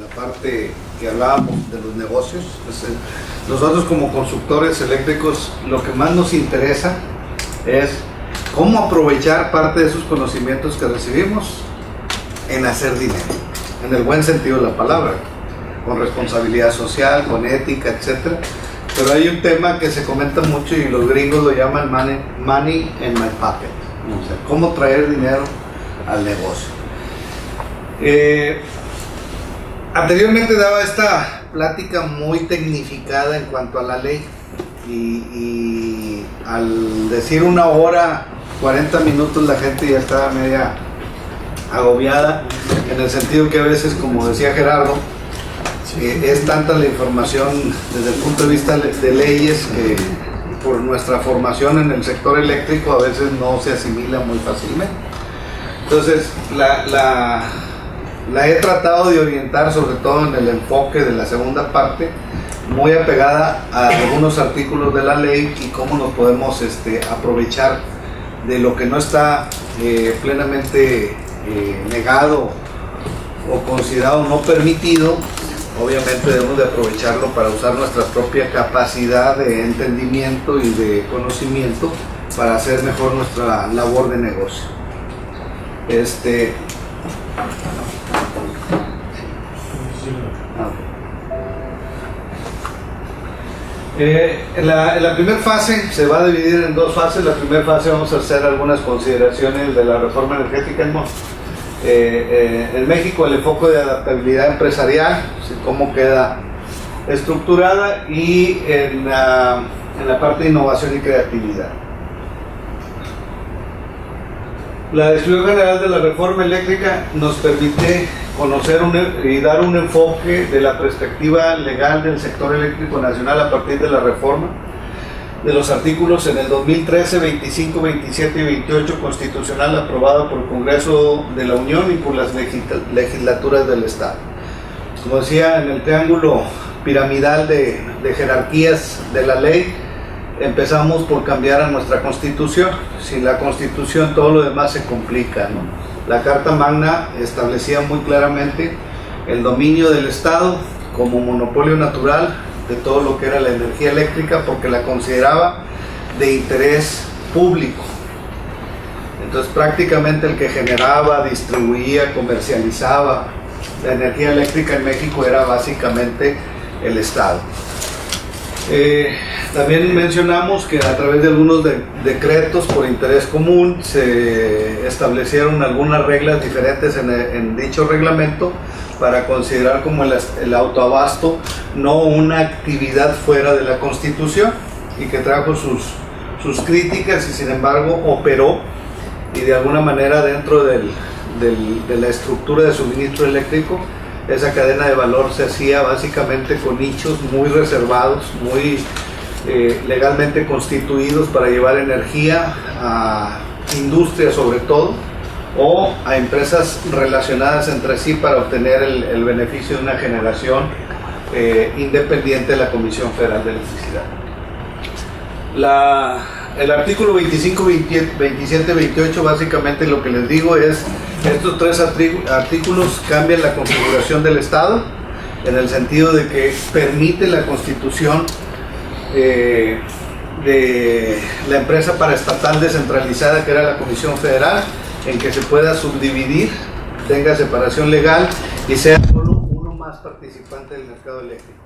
la parte que hablábamos de los negocios. Nosotros como constructores eléctricos lo que más nos interesa es cómo aprovechar parte de esos conocimientos que recibimos en hacer dinero, en el buen sentido de la palabra, con responsabilidad social, con ética, etcétera. Pero hay un tema que se comenta mucho y los gringos lo llaman money in my pocket, o sea, cómo traer dinero al negocio. Anteriormente daba esta plática muy tecnificada en cuanto a la ley y al decir 1 hora 40 minutos la gente ya estaba media agobiada, en el sentido que a veces, como decía Gerardo, es tanta la información desde el punto de vista de leyes que por nuestra formación en el sector eléctrico a veces no se asimila muy fácilmente. Entonces la he tratado de orientar sobre todo en el enfoque de la segunda parte, muy apegada a algunos artículos de la ley y cómo nos podemos aprovechar de lo que no está plenamente negado o considerado no permitido. Obviamente debemos de aprovecharlo para usar nuestra propia capacidad de entendimiento y de conocimiento para hacer mejor nuestra labor de negocio. En la primera fase se va a dividir en 2 fases. La primera fase vamos a hacer algunas consideraciones de la reforma energética en México, el enfoque de adaptabilidad empresarial, cómo queda estructurada, y en la parte de innovación y creatividad. La descripción general de la reforma eléctrica nos permite conocer y dar un enfoque de la perspectiva legal del sector eléctrico nacional a partir de la reforma, de los artículos en el 2013, 25, 27 y 28 constitucional aprobado por el Congreso de la Unión y por las legislaturas del Estado. Como decía, en el triángulo piramidal de jerarquías de la ley, empezamos por cambiar a nuestra Constitución. Sin la Constitución todo lo demás se complica, ¿no? La Carta Magna establecía muy claramente el dominio del Estado como monopolio natural de todo lo que era la energía eléctrica, porque la consideraba de interés público. Entonces prácticamente el que generaba, distribuía, comercializaba la energía eléctrica en México era básicamente el Estado. También mencionamos que a través de algunos decretos por interés común se establecieron algunas reglas diferentes en dicho reglamento para considerar como el autoabasto no una actividad fuera de la Constitución, y que trajo sus críticas y sin embargo operó, y de alguna manera dentro de la estructura de suministro eléctrico esa cadena de valor se hacía básicamente con nichos muy reservados, muy legalmente constituidos para llevar energía a industrias sobre todo, o a empresas relacionadas entre sí para obtener el beneficio de una generación independiente de la Comisión Federal de Electricidad. El artículo 25, 27, 28, básicamente lo que les digo es, estos 3 artículos cambian la configuración del Estado, en el sentido de que permite la constitución de la empresa paraestatal descentralizada, que era la Comisión Federal, en que se pueda subdividir, tenga separación legal y sea solo uno más participante del mercado eléctrico.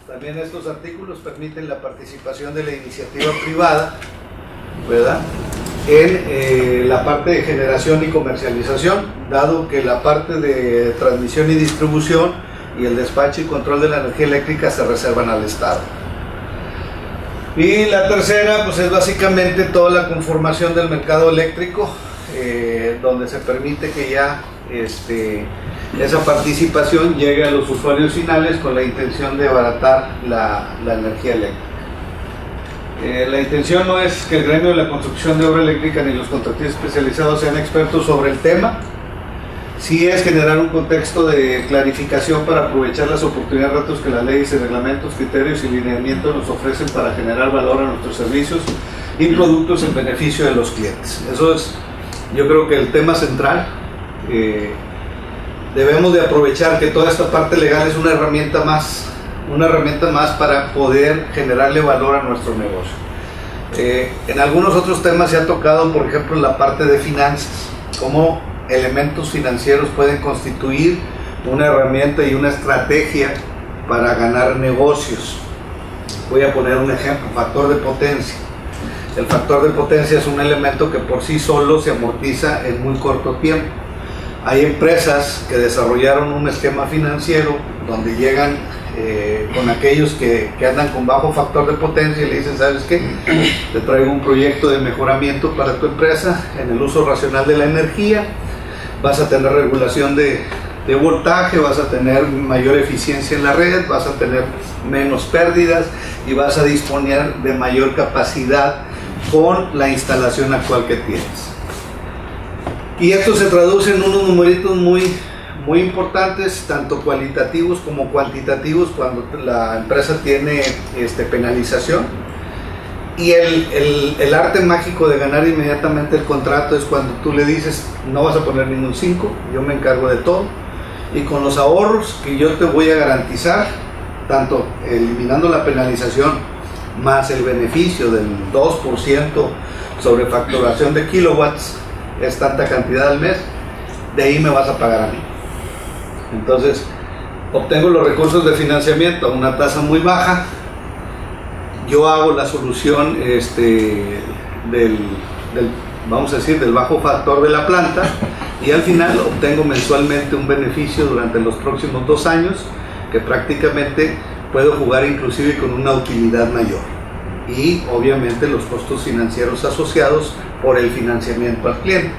También estos artículos permiten la participación de la iniciativa privada, ¿verdad?, en la parte de generación y comercialización, dado que la parte de transmisión y distribución y el despacho y control de la energía eléctrica se reservan al Estado. Y la tercera, pues es básicamente toda la conformación del mercado eléctrico, donde se permite que ya esa participación llegue a los usuarios finales con la intención de abaratar la energía eléctrica. La intención no es que el gremio de la construcción de obra eléctrica ni los contratistas especializados sean expertos sobre el tema, sí es generar un contexto de clarificación para aprovechar las oportunidades, retos que las leyes y reglamentos, criterios y lineamientos nos ofrecen para generar valor a nuestros servicios y productos en beneficio de los clientes. Eso es, yo creo que el tema central. debemos de aprovechar que toda esta parte legal es una herramienta más para poder generarle valor a nuestro negocio. En algunos otros temas se ha tocado, por ejemplo, la parte de finanzas, cómo elementos financieros pueden constituir una herramienta y una estrategia para ganar negocios. Voy a poner un ejemplo: factor de potencia. El factor de potencia es un elemento que por sí solo se amortiza en muy corto tiempo. Hay empresas que desarrollaron un esquema financiero donde llegan con aquellos que andan con bajo factor de potencia y le dicen: ¿sabes qué? Te traigo un proyecto de mejoramiento para tu empresa en el uso racional de la energía, vas a tener regulación de voltaje, vas a tener mayor eficiencia en la red, vas a tener menos pérdidas y vas a disponer de mayor capacidad con la instalación actual que tienes. Y esto se traduce en unos numeritos muy importantes, tanto cualitativos como cuantitativos, cuando la empresa tiene penalización. Y el arte mágico de ganar inmediatamente el contrato es cuando tú le dices: no vas a poner ningún 5, yo me encargo de todo, y con los ahorros que yo te voy a garantizar, tanto eliminando la penalización más el beneficio del 2% sobre facturación de kilowatts, es tanta cantidad al mes, de ahí me vas a pagar a mí. Entonces obtengo los recursos de financiamiento a una tasa muy baja, yo hago la solución vamos a decir, del bajo factor de la planta, y al final obtengo mensualmente un beneficio durante los próximos 2 años que prácticamente puedo jugar inclusive con una utilidad mayor, y obviamente los costos financieros asociados por el financiamiento al cliente.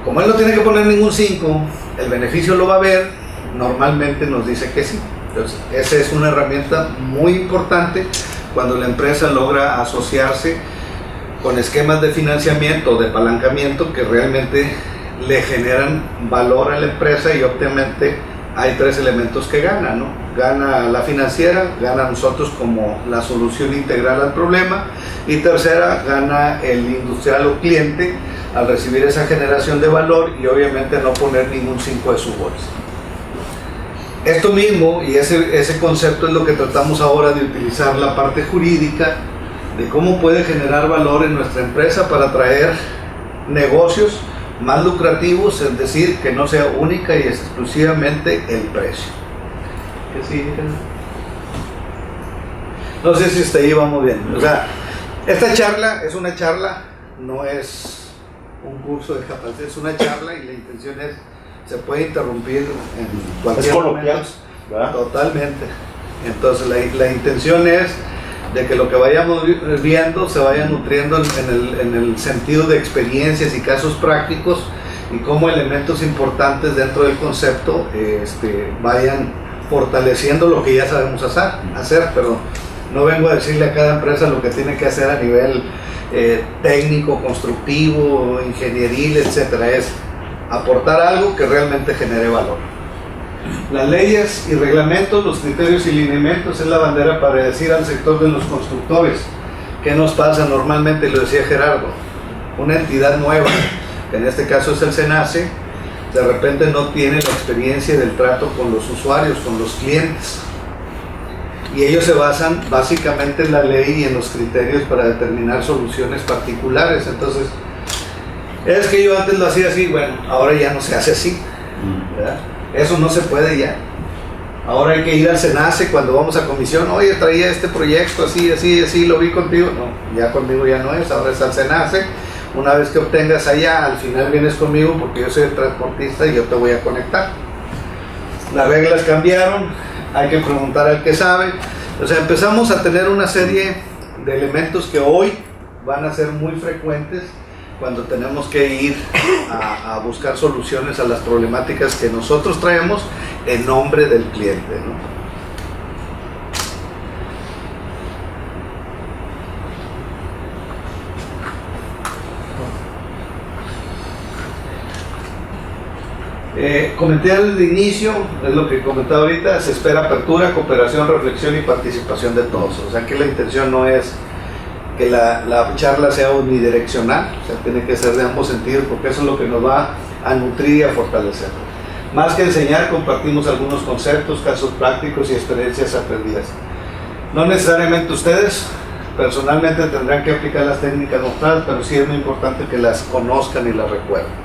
Como él no tiene que poner ningún 5, el beneficio lo va a ver, normalmente nos dice que sí. Entonces esa es una herramienta muy importante cuando la empresa logra asociarse con esquemas de financiamiento o de apalancamiento que realmente le generan valor a la empresa, y obviamente hay 3 elementos que ganan, ¿no? Gana la financiera, gana nosotros como la solución integral al problema, y tercera, gana el industrial o cliente al recibir esa generación de valor y obviamente no poner ningún 5 de su bolsa. Esto mismo y ese concepto es lo que tratamos ahora de utilizar la parte jurídica de cómo puede generar valor en nuestra empresa para traer negocios más lucrativos, es decir, que no sea única y exclusivamente el precio. ¿Qué sigue? No sé si hasta ahí vamos bien. O sea, esta charla es una charla, no es un curso de capacidad, es una charla, y la intención es, se puede interrumpir en cualquier momento. Totalmente. Entonces la intención es de que lo que vayamos viendo se vaya nutriendo en el sentido de experiencias y casos prácticos, y cómo elementos importantes dentro del concepto vayan fortaleciendo lo que ya sabemos hacer, pero no vengo a decirle a cada empresa lo que tiene que hacer a nivel técnico, constructivo, ingenieril, etcétera. Es aportar algo que realmente genere valor. Las leyes y reglamentos, los criterios y lineamientos es la bandera para decir al sector de los constructores qué nos pasa normalmente. Lo decía Gerardo, una entidad nueva, que en este caso es el SENACE, de repente no tiene la experiencia del trato con los usuarios, con los clientes, y ellos se basan básicamente en la ley y en los criterios para determinar soluciones particulares. Entonces, es que yo antes lo hacía así, bueno, ahora ya no se hace así, ¿verdad? Eso no se puede ya. Ahora hay que ir al SENACE cuando vamos a comisión: oye, traía este proyecto así, lo vi contigo. No, ya conmigo ya no es, ahora es al SENACE. Una vez que obtengas allá, al final vienes conmigo porque yo soy el transportista y yo te voy a conectar. Las reglas cambiaron, hay que preguntar al que sabe. O sea, empezamos a tener una serie de elementos que hoy van a ser muy frecuentes cuando tenemos que ir a buscar soluciones a las problemáticas que nosotros traemos en nombre del cliente, ¿no? Comenté al inicio, es lo que comentaba ahorita, se espera apertura, cooperación, reflexión y participación de todos. O sea que la intención no es que la charla sea unidireccional, o sea, tiene que ser de ambos sentidos, porque eso es lo que nos va a nutrir y a fortalecer. Más que enseñar, compartimos algunos conceptos, casos prácticos y experiencias aprendidas. No necesariamente ustedes personalmente tendrán que aplicar las técnicas mostradas, pero sí es muy importante que las conozcan y las recuerden.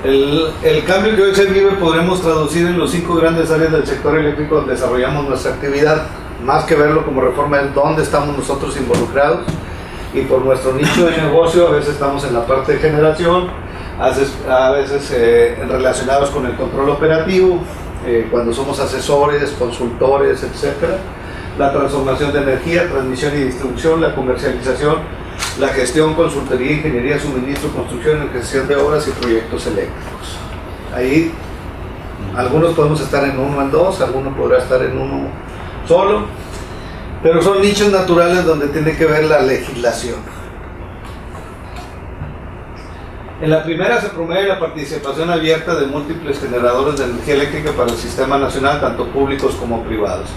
El cambio que hoy se vive podremos traducir en los 5 grandes áreas del sector eléctrico donde desarrollamos nuestra actividad. Más que verlo como reforma, es dónde estamos nosotros involucrados, y por nuestro nicho de negocio a veces estamos en la parte de generación, a veces relacionados con el control operativo, cuando somos asesores, consultores, etc. La transformación de energía, transmisión y distribución, la comercialización, la gestión, consultoría, ingeniería, suministro, construcción y gestión de obras y proyectos eléctricos. Ahí algunos podemos estar en uno, en dos, algunos podrá estar en uno solo, pero son nichos naturales donde tiene que ver la legislación. En la primera se promueve la participación abierta de múltiples generadores de energía eléctrica para el sistema nacional, tanto públicos como privados.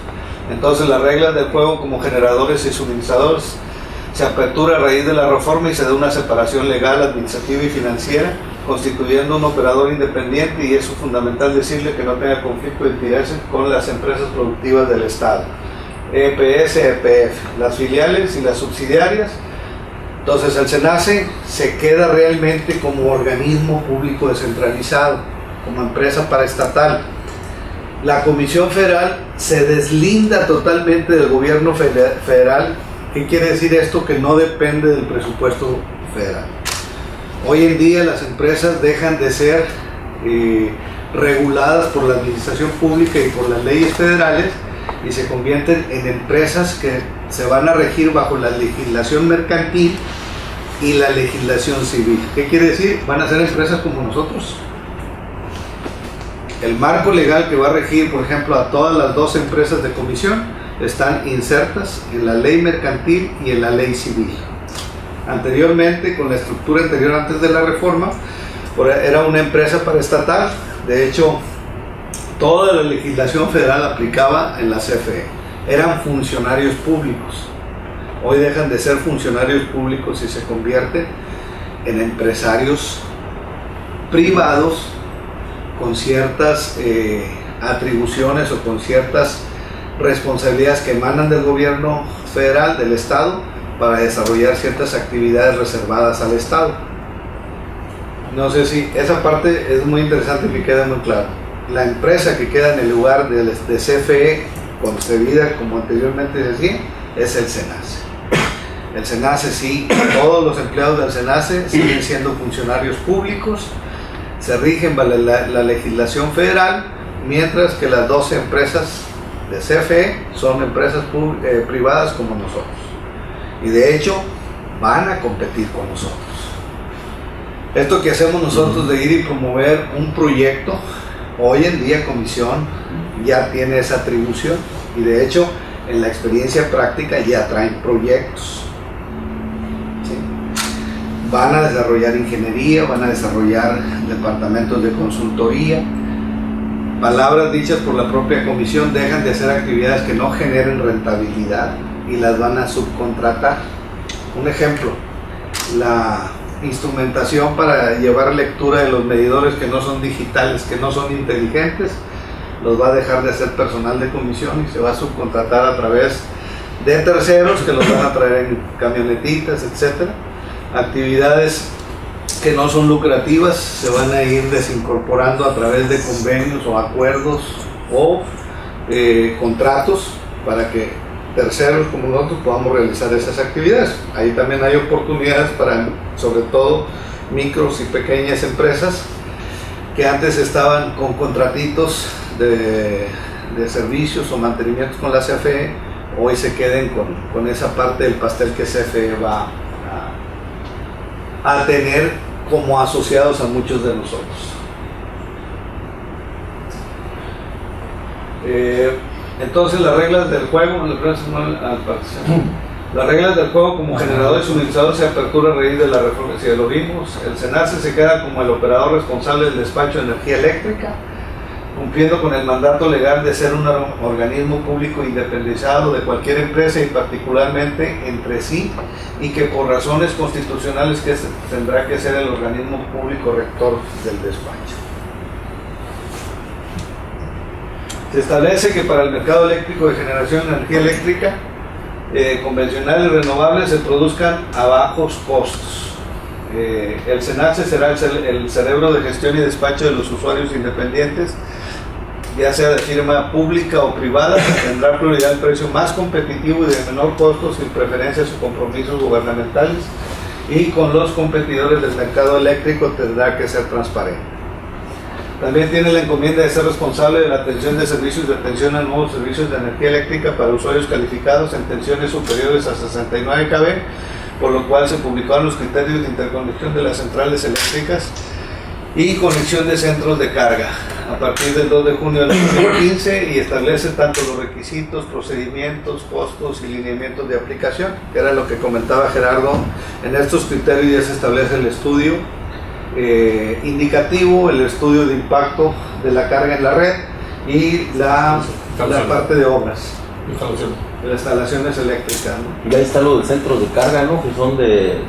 Entonces las reglas del juego como generadores y suministradores se apertura a raíz de la reforma y se da una separación legal, administrativa y financiera, constituyendo un operador independiente, y es fundamental decirle que no tenga conflicto de intereses con las empresas productivas del Estado, EPS, EPF, las filiales y las subsidiarias. Entonces el SENACE se queda realmente como organismo público descentralizado, como empresa paraestatal. La Comisión Federal se deslinda totalmente del gobierno federal. ¿Qué quiere decir esto? Que no depende del presupuesto federal. Hoy en día las empresas dejan de ser reguladas por la administración pública y por las leyes federales y se convierten en empresas que se van a regir bajo la legislación mercantil y la legislación civil. ¿Qué quiere decir? Van a ser empresas como nosotros. El marco legal que va a regir, por ejemplo, a todas las 2 empresas de comisión están insertas en la ley mercantil y en la ley civil. Anteriormente, con la estructura anterior antes de la reforma, era una empresa paraestatal. De hecho, toda la legislación federal aplicaba en la CFE. Eran funcionarios públicos. Hoy dejan de ser funcionarios públicos y se convierten en empresarios privados con ciertas atribuciones o con ciertas responsabilidades que emanan del gobierno federal, del Estado, para desarrollar ciertas actividades reservadas al Estado. No sé si esa parte es muy interesante y que queda muy claro. La empresa que queda en el lugar de CFE concebida, como anteriormente decía, es el SENACE. El SENACE, sí, todos los empleados del SENACE siguen siendo funcionarios públicos, se rigen bajo la legislación federal, mientras que las 12 empresas de CFE son empresas privadas como nosotros, y de hecho van a competir con nosotros. Esto que hacemos nosotros de ir y promover un proyecto, hoy en día Comisión ya tiene esa atribución, y de hecho en la experiencia práctica ya traen proyectos. ¿Sí? Van a desarrollar ingeniería, van a desarrollar departamentos de consultoría. Palabras dichas por la propia comisión, dejan de hacer actividades que no generen rentabilidad y las van a subcontratar. Un ejemplo, la instrumentación para llevar lectura de los medidores que no son digitales, que no son inteligentes, los va a dejar de hacer personal de comisión y se va a subcontratar a través de terceros que los van a traer en camionetitas, etc. Actividades que no son lucrativas se van a ir desincorporando a través de convenios o acuerdos o contratos para que terceros como nosotros podamos realizar esas actividades. Ahí también hay oportunidades para, sobre todo, micros y pequeñas empresas que antes estaban con contratitos de servicios o mantenimientos con la CFE, hoy se queden con esa parte del pastel que CFE va a tener como asociados a muchos de nosotros. Entonces las reglas del juego, las reglas del juego como generador y suministrador se apertura a raíz de la reforma. Si lo vimos, el SENACE se queda como el operador responsable del despacho de energía eléctrica. cumpliendo con el mandato legal de ser un organismo público independizado de cualquier empresa y particularmente entre sí, y que por razones constitucionales tendrá que ser el organismo público rector del despacho. Se establece que para el mercado eléctrico de generación de energía eléctrica convencional y renovable se produzcan a bajos costos. El SENACE será el cerebro de gestión y despacho de los usuarios independientes, ya sea de firma pública o privada, que tendrá prioridad el precio más competitivo y de menor costo sin preferencias o compromisos gubernamentales, y con los competidores del mercado eléctrico tendrá que ser transparente. También tiene la encomienda de ser responsable de la atención de servicios de atención a nuevos servicios de energía eléctrica para usuarios calificados en tensiones superiores a 69 kV, por lo cual se publicaron los criterios de interconexión de las centrales eléctricas y conexión de centros de carga a partir del 2 de junio del 2015 y establece tanto los requisitos, procedimientos, costos y lineamientos de aplicación, que era lo que comentaba Gerardo. En estos criterios ya se establece el estudio indicativo, el estudio de impacto de la carga en la red y la parte de obras. De las instalaciones eléctricas, ¿no? Ya está lo de centros de carga, ¿no? Que son de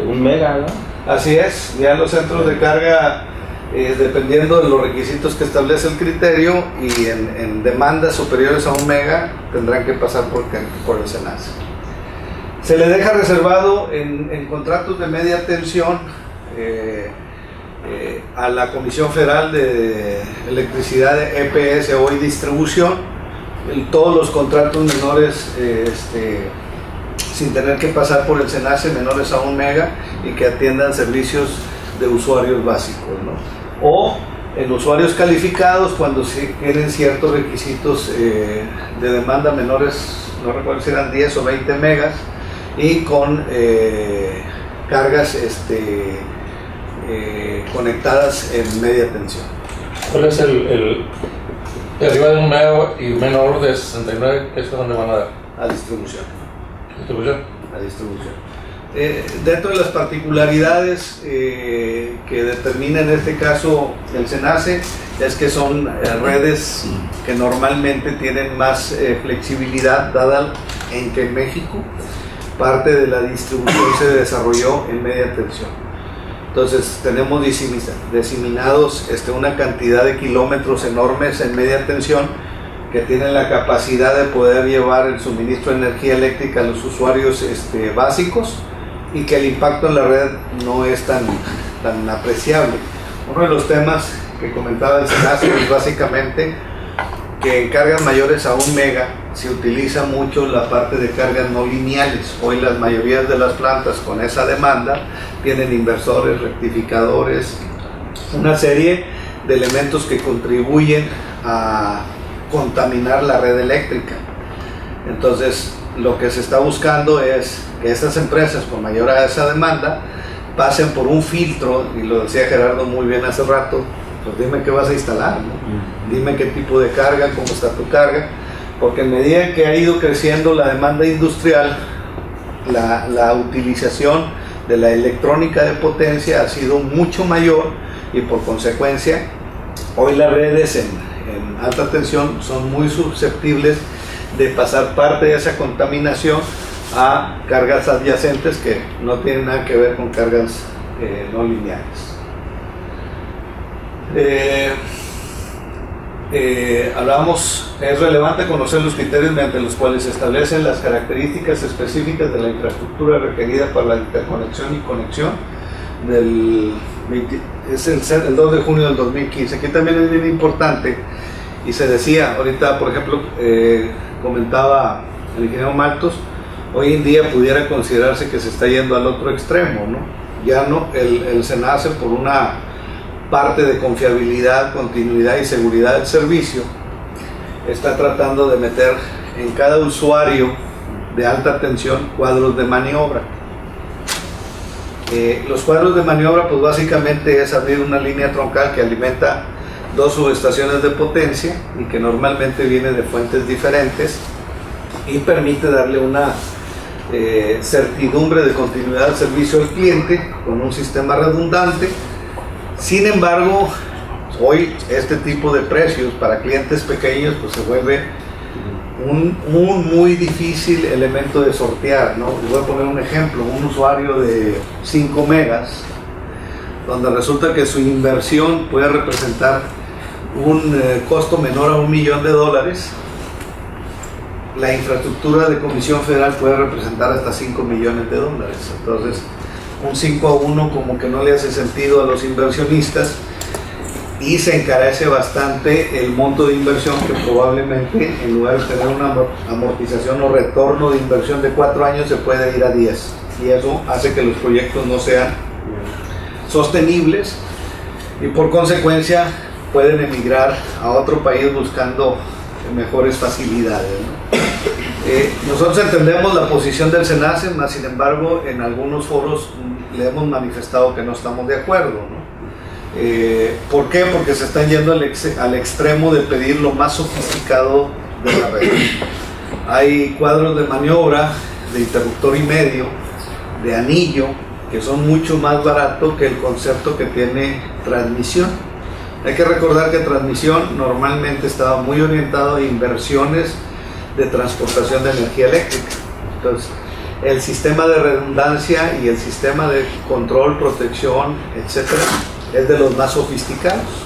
1 mega, ¿no? Así es, ya los centros de carga, dependiendo de los requisitos que establece el criterio y en demandas superiores a 1 mega, tendrán que pasar por el SENACE. Se le deja reservado en contratos de media tensión a la Comisión Federal de Electricidad de EPS, hoy distribución, todos los contratos menores sin tener que pasar por el SENACE, menores a 1 mega y que atiendan servicios de usuarios básicos, ¿no? O en usuarios calificados cuando se quieren ciertos requisitos de demanda menores, no recuerdo si eran 10 o 20 megas, y con cargas conectadas en media tensión. ¿Cuál es el arriba de 1 mega y menor de 69, eso es donde van a dar? A distribución. ¿Distribución? A distribución. Dentro de las particularidades que determina en este caso el SENACE es que son redes que normalmente tienen más flexibilidad, dada en que en México parte de la distribución se desarrolló en media tensión. Entonces tenemos diseminados una cantidad de kilómetros enormes en media tensión que tienen la capacidad de poder llevar el suministro de energía eléctrica a los usuarios básicos y que el impacto en la red no es tan apreciable. Uno de los temas que comentaba el SENACE es básicamente que en cargas mayores a 1 mega se utiliza mucho la parte de cargas no lineales. Hoy las mayorías de las plantas con esa demanda tienen inversores, rectificadores, una serie de elementos que contribuyen a contaminar la red eléctrica. Entonces lo que se está buscando es que estas empresas con mayor a esa demanda pasen por un filtro, y lo decía Gerardo muy bien hace rato, pues dime qué vas a instalar, ¿no? Dime qué tipo de carga, cómo está tu carga, porque en medida que ha ido creciendo la demanda industrial, la utilización de la electrónica de potencia ha sido mucho mayor y por consecuencia hoy las redes en alta tensión son muy susceptibles de pasar parte de esa contaminación a cargas adyacentes que no tienen nada que ver con cargas no lineales. Hablábamos, es relevante conocer los criterios mediante los cuales se establecen las características específicas de la infraestructura requerida para la interconexión y conexión el 2 de junio del 2015. Aquí también es bien importante, y se decía ahorita, por ejemplo, comentaba el ingeniero Maltos, hoy en día pudiera considerarse que se está yendo al otro extremo, ¿no? Ya no, el SENACE, por una parte de confiabilidad, continuidad y seguridad del servicio, está tratando de meter en cada usuario de alta tensión cuadros de maniobra. Los cuadros de maniobra pues básicamente es abrir una línea troncal que alimenta 2 subestaciones de potencia y que normalmente viene de fuentes diferentes y permite darle una certidumbre de continuidad del servicio al cliente con un sistema redundante. Sin embargo, Hoy este tipo de precios para clientes pequeños pues se vuelve un muy difícil elemento de sortear, ¿no? Les voy a poner un ejemplo, un usuario de 5 megas, donde resulta que su inversión puede representar un costo menor a $1 millón, la infraestructura de Comisión Federal puede representar hasta $5 millones. Entonces, un 5-1 como que no le hace sentido a los inversionistas y se encarece bastante el monto de inversión, que probablemente en lugar de tener una amortización o retorno de inversión de 4 años se puede ir a 10, y eso hace que los proyectos no sean sostenibles y por consecuencia pueden emigrar a otro país buscando mejores facilidades, ¿no? Nosotros entendemos la posición del SENACE, mas sin embargo en algunos foros le hemos manifestado que no estamos de acuerdo, ¿no? ¿Por qué? Porque se están yendo al extremo de pedir lo más sofisticado de la red. Hay cuadros de maniobra, de interruptor y medio, de anillo, que son mucho más baratos que el concepto que tiene transmisión. Hay que recordar que transmisión normalmente estaba muy orientado a inversiones de transportación de energía eléctrica. Entonces, el sistema de redundancia y el sistema de control, protección, etcétera, es de los más sofisticados.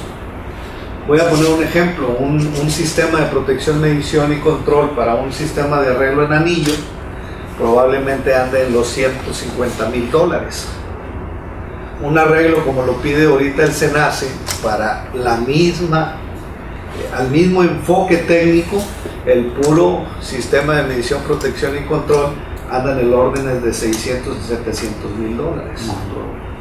Voy a poner un ejemplo, un sistema de protección, medición y control para un sistema de arreglo en anillo probablemente ande en los $150,000. Un arreglo como lo pide ahorita el SENACE para al mismo enfoque técnico, el puro sistema de medición, protección y control anda en el orden de $600,000 y $700,000.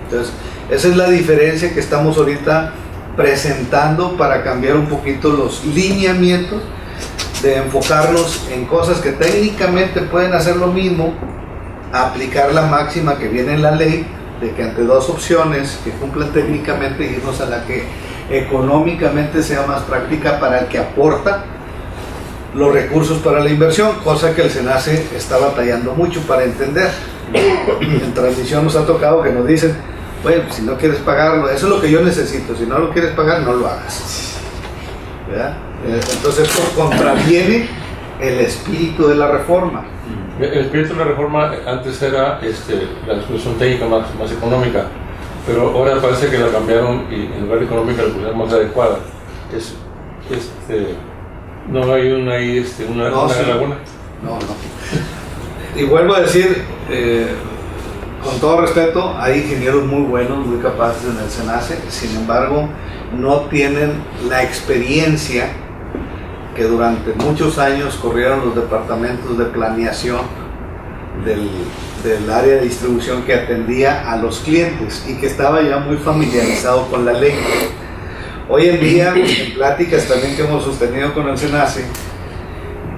Entonces, esa es la diferencia que estamos ahorita presentando para cambiar un poquito los lineamientos, de enfocarnos en cosas que técnicamente pueden hacer lo mismo, aplicar la máxima que viene en la ley, de que ante dos opciones que cumplan técnicamente, irnos a la que económicamente sea más práctica para el que aporta los recursos para la inversión, cosa que el SENACE está batallando mucho para entender. En transmisión nos ha tocado que nos dicen, bueno, si no quieres pagarlo, eso es lo que yo necesito, si no lo quieres pagar, no lo hagas, ¿verdad? Entonces esto contraviene el espíritu de la reforma. El espíritu de la reforma antes era la discusión técnica más económica, pero ahora parece que la cambiaron y en lugar de económica la pusieron más adecuada. No hay una laguna. No. Y vuelvo a decir, con todo respeto, hay ingenieros muy buenos, muy capaces en el SENACE, sin embargo, no tienen la experiencia que durante muchos años corrieron los departamentos de planeación del área de distribución que atendía a los clientes y que estaba ya muy familiarizado con la ley. Hoy en día, en pláticas también que hemos sostenido con el SENACE,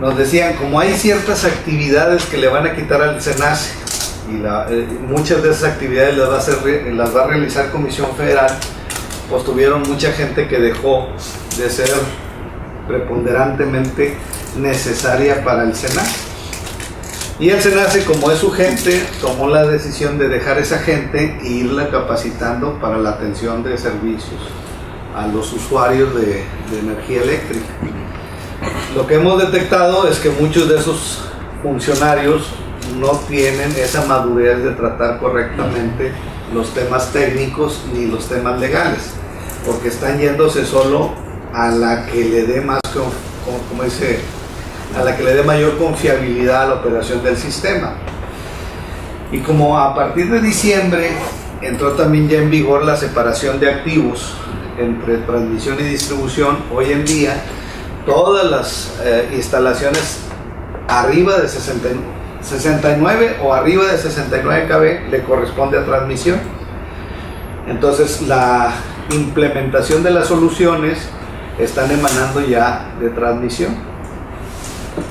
nos decían, como hay ciertas actividades que le van a quitar al SENACE y muchas de esas actividades las va a realizar Comisión Federal, pues tuvieron mucha gente que dejó de ser preponderantemente necesaria para el SENACE. Y el SENACE, como es su gente, tomó la decisión de dejar esa gente e irla capacitando para la atención de servicios a los usuarios de energía eléctrica. Lo que hemos detectado es que muchos de esos funcionarios no tienen esa madurez de tratar correctamente los temas técnicos ni los temas legales, porque están yéndose solo a la que le dé más, como dice, a la que le dé mayor confiabilidad a la operación del sistema. Y como a partir de diciembre entró también ya en vigor la separación de activos entre transmisión y distribución, hoy en día todas las instalaciones arriba de 69 o arriba de 69 kV le corresponde a transmisión. Entonces la implementación de las soluciones están emanando ya de transmisión,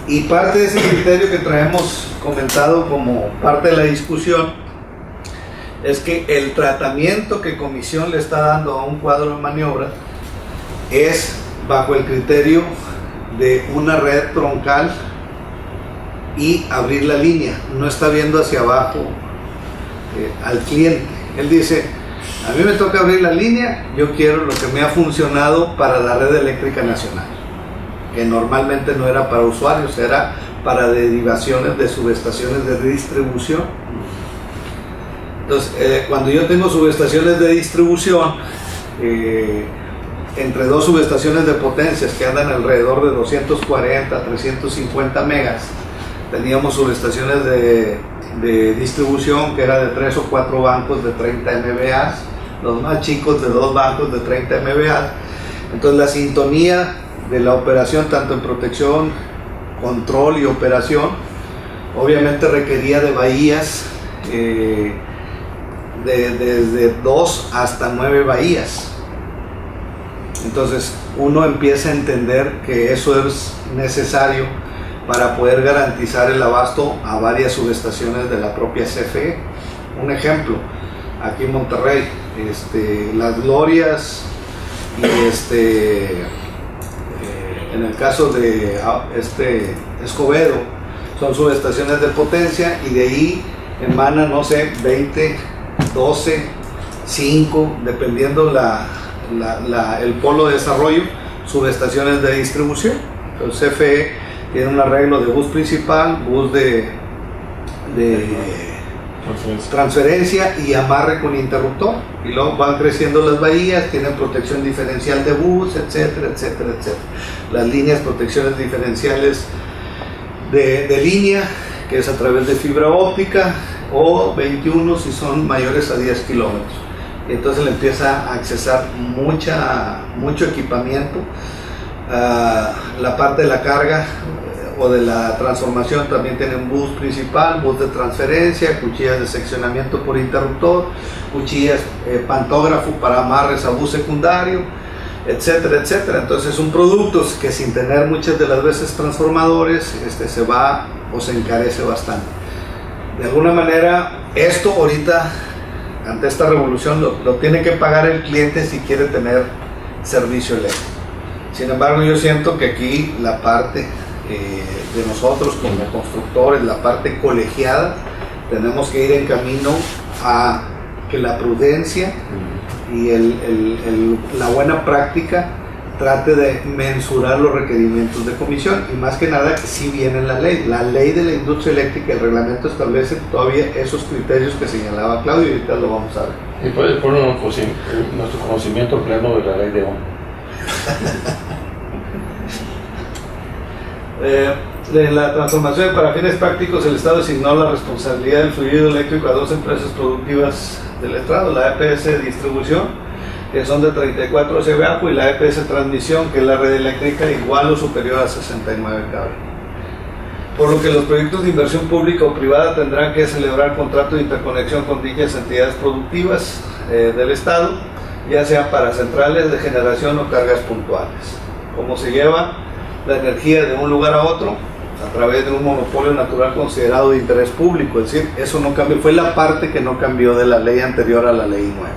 y parte de ese criterio que traemos comentado como parte de la discusión es que el tratamiento que Comisión le está dando a un cuadro de maniobra es bajo el criterio de una red troncal y abrir la línea, no está viendo hacia abajo al cliente. Él dice, A mí me toca abrir la línea, yo quiero lo que me ha funcionado para la red eléctrica nacional, que normalmente no era para usuarios, era para derivaciones de subestaciones de distribución. Entonces, cuando yo tengo subestaciones de distribución, entre dos subestaciones de potencias que andan alrededor de 240, 350 megas, teníamos subestaciones de distribución que era de 3 o 4 bancos de 30 MVA, los más chicos de 2 bancos de 30 MVA. Entonces la sintonía de la operación, tanto en protección, control y operación, obviamente requería de bahías desde 2 hasta 9 bahías. Entonces uno empieza a entender que eso es necesario para poder garantizar el abasto a varias subestaciones de la propia CFE. Un ejemplo, aquí en Monterrey, Las Glorias y en el caso de Escobedo, son subestaciones de potencia y de ahí emanan, no sé, 20, 12, 5, dependiendo el polo de desarrollo, subestaciones de distribución. Entonces CFE tiene un arreglo de bus principal, bus de transferencia y amarre con interruptor, y luego van creciendo las bahías, tienen protección diferencial de bus, etcétera, etcétera, etcétera. Las líneas, protecciones diferenciales de línea, que es a través de fibra óptica, o 21 si son mayores a 10 kilómetros. Y entonces le empieza a accesar mucho equipamiento. La parte de la carga o de la transformación también tienen bus principal, bus de transferencia, cuchillas de seccionamiento por interruptor, cuchillas pantógrafo para amarres a bus secundario, etcétera, etcétera. Entonces son productos que sin tener muchas de las veces transformadores se va o se encarece bastante. De alguna manera esto ahorita, ante esta revolución, lo tiene que pagar el cliente si quiere tener servicio eléctrico. Sin embargo, yo siento que aquí la parte de nosotros como constructores, la parte colegiada, tenemos que ir en camino a que la prudencia y la buena práctica trate de mensurar los requerimientos de comisión, y más que nada si viene en la ley de la industria eléctrica. El reglamento establece todavía esos criterios que señalaba Claudio, y ahorita lo vamos a ver. Y puedes poner nuestro conocimiento pleno de la ley de OM. En la transformación para fines prácticos, el Estado asignó la responsabilidad del fluido eléctrico a 2 empresas productivas del Estado, la EPS Distribución, que son de 34 CBAPO, y la EPS Transmisión, que es la red eléctrica igual o superior a 69 cables. Por lo que los proyectos de inversión pública o privada tendrán que celebrar contrato de interconexión con dichas entidades productivas del Estado, ya sea para centrales de generación o cargas puntuales. Como se lleva la energía de un lugar a otro, a través de un monopolio natural considerado de interés público, es decir, eso no cambió, fue la parte que no cambió de la ley anterior a la ley nueva.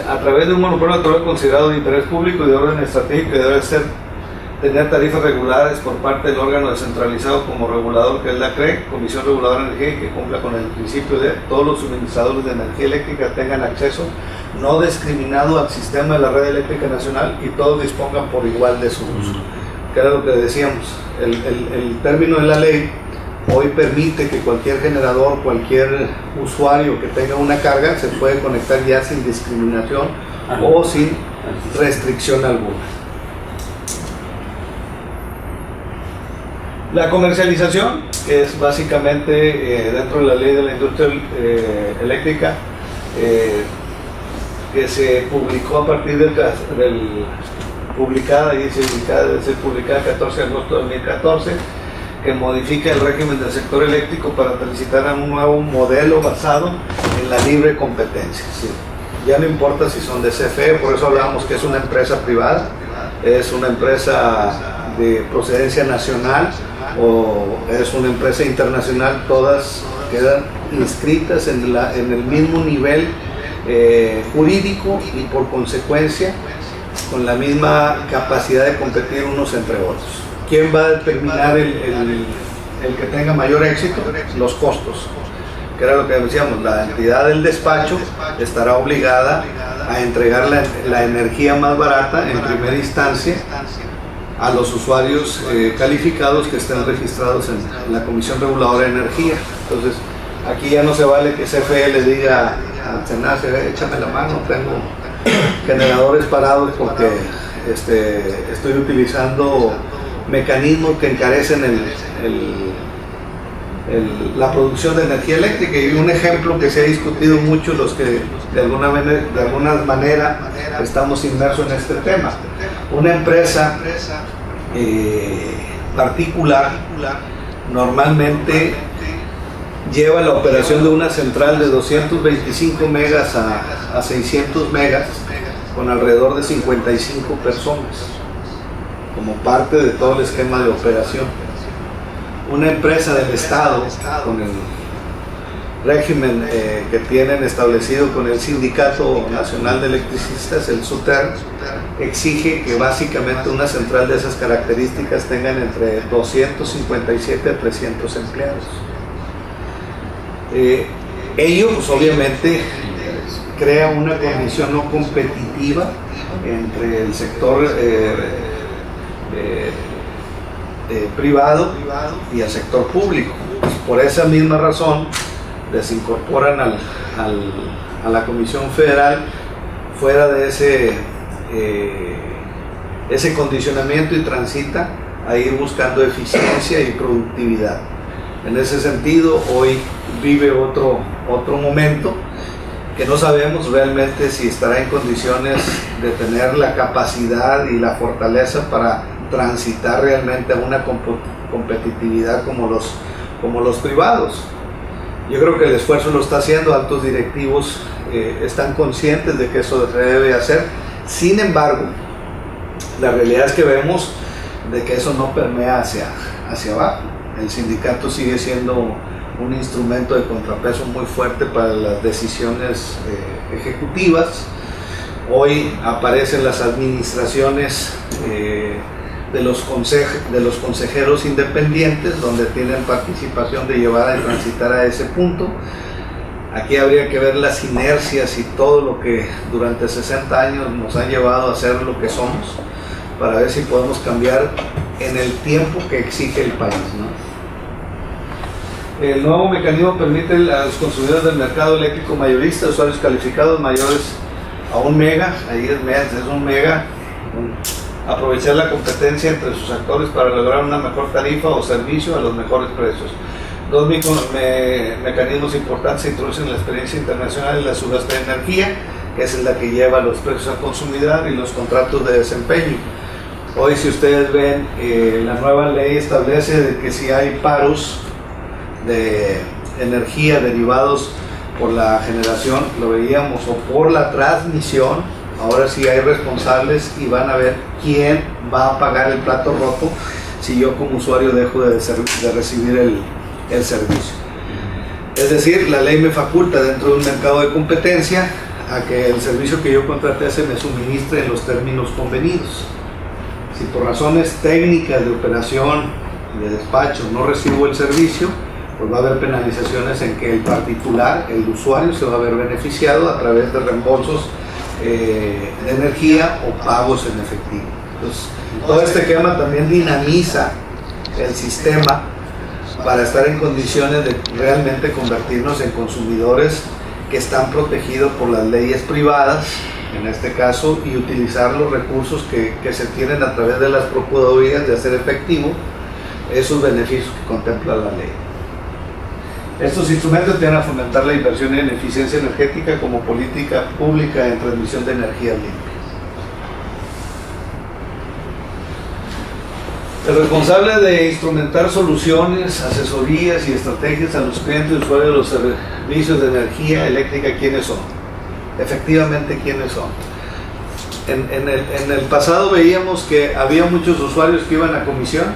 A través de un monopolio natural considerado de interés público y de orden estratégico, que debe tener tarifas reguladas por parte del órgano descentralizado como regulador, que es la CRE, Comisión Reguladora de Energía, y que cumpla con el principio de todos los suministradores de energía eléctrica tengan acceso no discriminado al sistema de la red eléctrica nacional y todos dispongan por igual de su uso. Que era lo que decíamos, el término de la ley hoy permite que cualquier generador, cualquier usuario que tenga una carga se puede conectar ya sin discriminación o sin restricción alguna. La comercialización, que es básicamente dentro de la ley de la industria eléctrica, que se publicó a partir publicada el 14 de agosto de 2014, que modifica el régimen del sector eléctrico para transitar a un nuevo modelo basado en la libre competencia. ¿Sí? Ya no importa si son de CFE, por eso hablábamos que es una empresa privada, es una empresa de procedencia nacional o es una empresa internacional, todas quedan inscritas en el mismo nivel jurídico y por consecuencia con la misma capacidad de competir unos entre otros. ¿Quién va a determinar el que tenga mayor éxito, los costos, que era lo que decíamos, la entidad del despacho estará obligada a entregar la energía más barata en primera instancia a los usuarios calificados que estén registrados en la Comisión Reguladora de Energía. Entonces, aquí ya no se vale que CFE le diga a Cenace, échame la mano, tengo generadores parados porque estoy utilizando mecanismos que encarecen la producción de energía eléctrica. Y un ejemplo que se ha discutido mucho los que de alguna manera estamos inmersos en este tema. Una empresa particular normalmente lleva la operación de una central de 225 megas a 600 megas con alrededor de 55 personas como parte de todo el esquema de operación. Una empresa del Estado, con el régimen que tienen establecido con el Sindicato Nacional de Electricistas, el SUTER, exige que básicamente una central de esas características tengan entre 257 a 300 empleados. Ello pues obviamente crea una condición no competitiva entre el sector privado y el sector público. Pues por esa misma razón les incorporan a la Comisión Federal fuera de ese condicionamiento y transita a ir buscando eficiencia y productividad. En ese sentido, hoy vive otro momento que no sabemos realmente si estará en condiciones de tener la capacidad y la fortaleza para transitar realmente a una competitividad como los privados. Yo creo que el esfuerzo lo está haciendo, altos directivos están conscientes de que eso se debe hacer. Sin embargo, la realidad es que vemos de que eso no permea hacia abajo. El sindicato sigue siendo un instrumento de contrapeso muy fuerte para las decisiones ejecutivas. Hoy aparecen las administraciones de los consejeros independientes, donde tienen participación de llevar a transitar a ese punto. Aquí habría que ver las inercias y todo lo que durante 60 años nos ha llevado a ser lo que somos, para ver si podemos cambiar en el tiempo que exige el país, ¿no? El nuevo mecanismo permite a los consumidores del mercado eléctrico mayorista, usuarios calificados mayores a 1 mega, ahí es 1 mega, aprovechar la competencia entre sus actores para lograr una mejor tarifa o servicio a los mejores precios. Dos mecanismos importantes se introducen en la experiencia internacional en la subasta de energía, que es la que lleva los precios al consumidor, y los contratos de desempeño. Hoy, si ustedes ven, la nueva ley establece de que si hay paros de energía derivados por la generación, lo veíamos, o por la transmisión, ahora sí hay responsables y van a ver quién va a pagar el plato roto si yo como usuario dejo de recibir el servicio. Es decir, la ley me faculta dentro de un mercado de competencia a que el servicio que yo contraté se me suministre en los términos convenidos. Si por razones técnicas de operación, de despacho, no recibo el servicio, pues va a haber penalizaciones en que el particular, el usuario, se va a ver beneficiado a través de reembolsos de energía o pagos en efectivo. Entonces, todo este esquema también dinamiza el sistema para estar en condiciones de realmente convertirnos en consumidores que están protegidos por las leyes privadas, en este caso, y utilizar los recursos que se tienen a través de las procuradurías de hacer efectivo esos beneficios que contempla la ley. Estos instrumentos tienen a fomentar la inversión en eficiencia energética como política pública en transmisión de energía limpia. El responsable de instrumentar soluciones, asesorías y estrategias a los clientes y usuarios de los servicios de energía eléctrica, ¿quiénes son? Efectivamente, ¿quiénes son? En el pasado veíamos que había muchos usuarios que iban a comisión,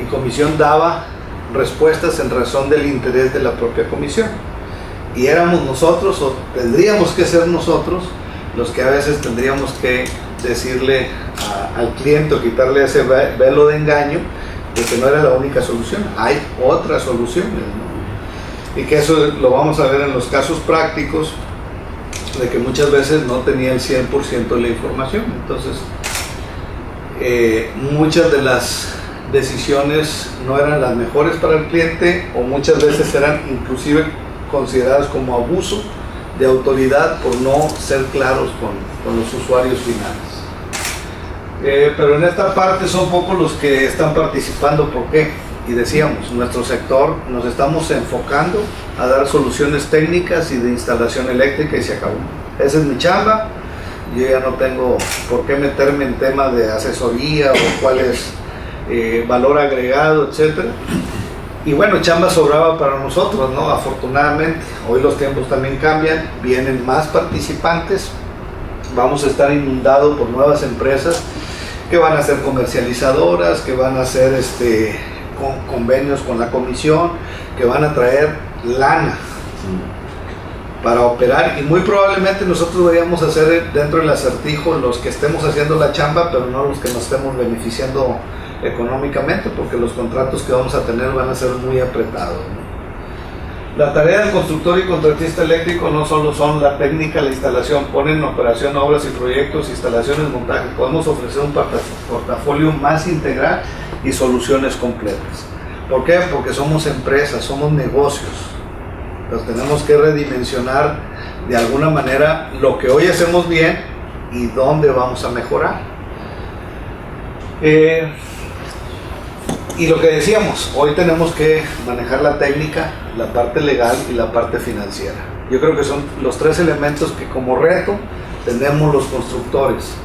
y comisión daba respuestas en razón del interés de la propia comisión, y éramos nosotros, o tendríamos que ser nosotros, los que a veces tendríamos que decirle al cliente o quitarle ese velo de engaño de que no era la única solución, hay otras soluciones, ¿no? Y que eso lo vamos a ver en los casos prácticos, de que muchas veces no tenía el 100% de la información. Entonces, muchas de las decisiones no eran las mejores para el cliente, o muchas veces eran inclusive consideradas como abuso de autoridad por no ser claros con los usuarios finales. Pero en esta parte son pocos los que están participando. ¿Por qué? Y decíamos, nuestro sector nos estamos enfocando a dar soluciones técnicas y de instalación eléctrica, y se acabó. Esa es mi chamba. Yo ya no tengo por qué meterme en temas de asesoría o cuál es valor agregado, etcétera. Y bueno, chamba sobraba para nosotros, ¿no? Afortunadamente, hoy los tiempos también cambian, vienen más participantes, vamos a estar inundados por nuevas empresas que van a ser comercializadoras, que van a hacer convenios con la comisión, que van a traer lana para operar, y muy probablemente nosotros vayamos a ser dentro del acertijo los que estemos haciendo la chamba, pero no los que nos estemos beneficiando económicamente, porque los contratos que vamos a tener van a ser muy apretados, ¿no? La tarea del constructor y contratista eléctrico no solo son la técnica, la instalación, ponen en operación obras y proyectos, instalaciones, montajes. Podemos ofrecer un portafolio más integral y soluciones completas. ¿Por qué? Porque somos empresas, somos negocios. Entonces tenemos que redimensionar de alguna manera lo que hoy hacemos bien y dónde vamos a mejorar. Y lo que decíamos, hoy tenemos que manejar la técnica, la parte legal y la parte financiera. Yo creo que son los tres elementos que como reto tenemos los constructores.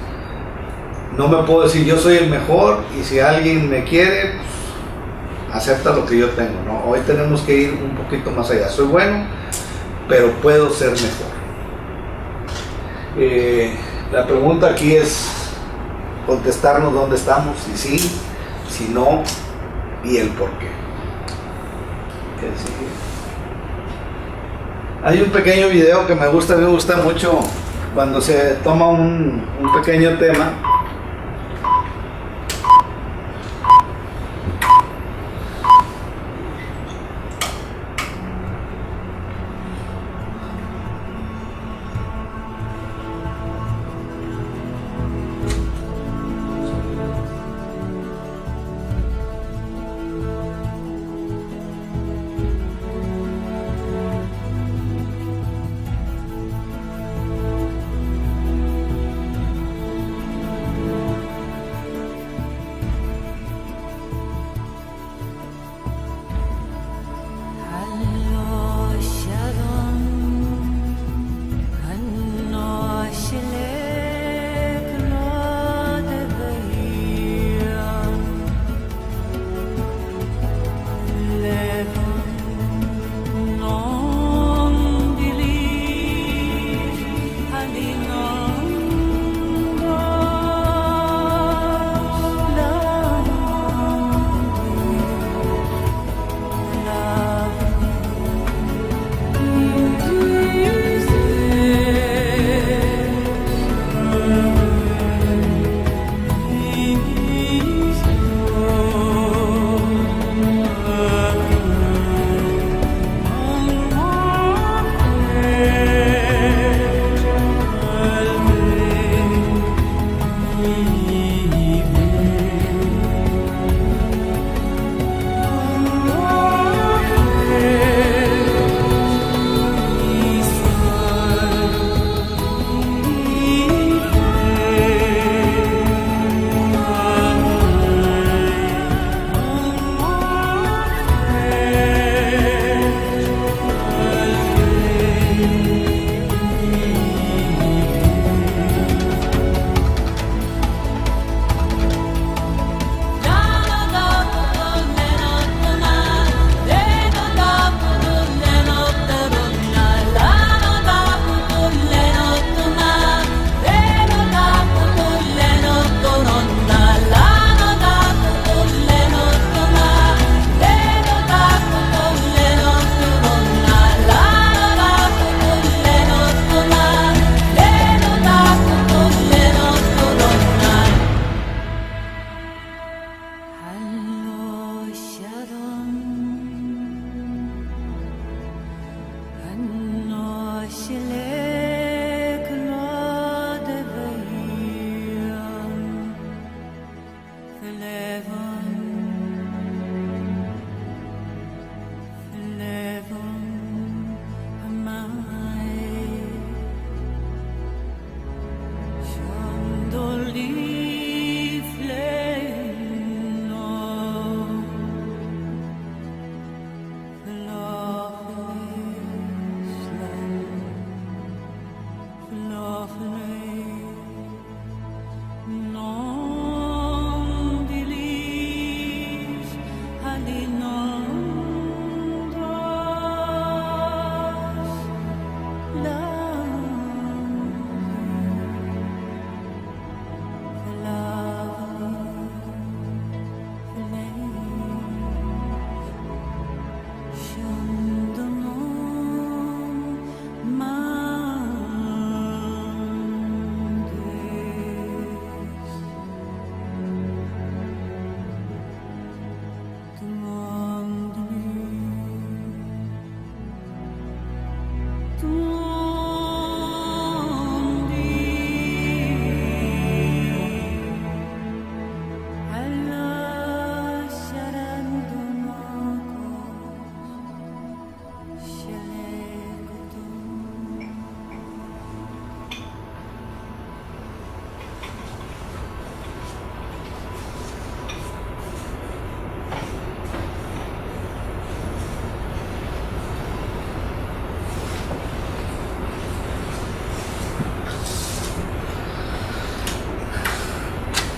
No me puedo decir yo soy el mejor y si alguien me quiere, pues, acepta lo que yo tengo, ¿no? Hoy tenemos que ir un poquito más allá. Soy bueno, pero puedo ser mejor. La pregunta aquí es contestarnos dónde estamos, si sí, si no, y el por qué. Hay un pequeño video que me gusta mucho cuando se toma un pequeño tema.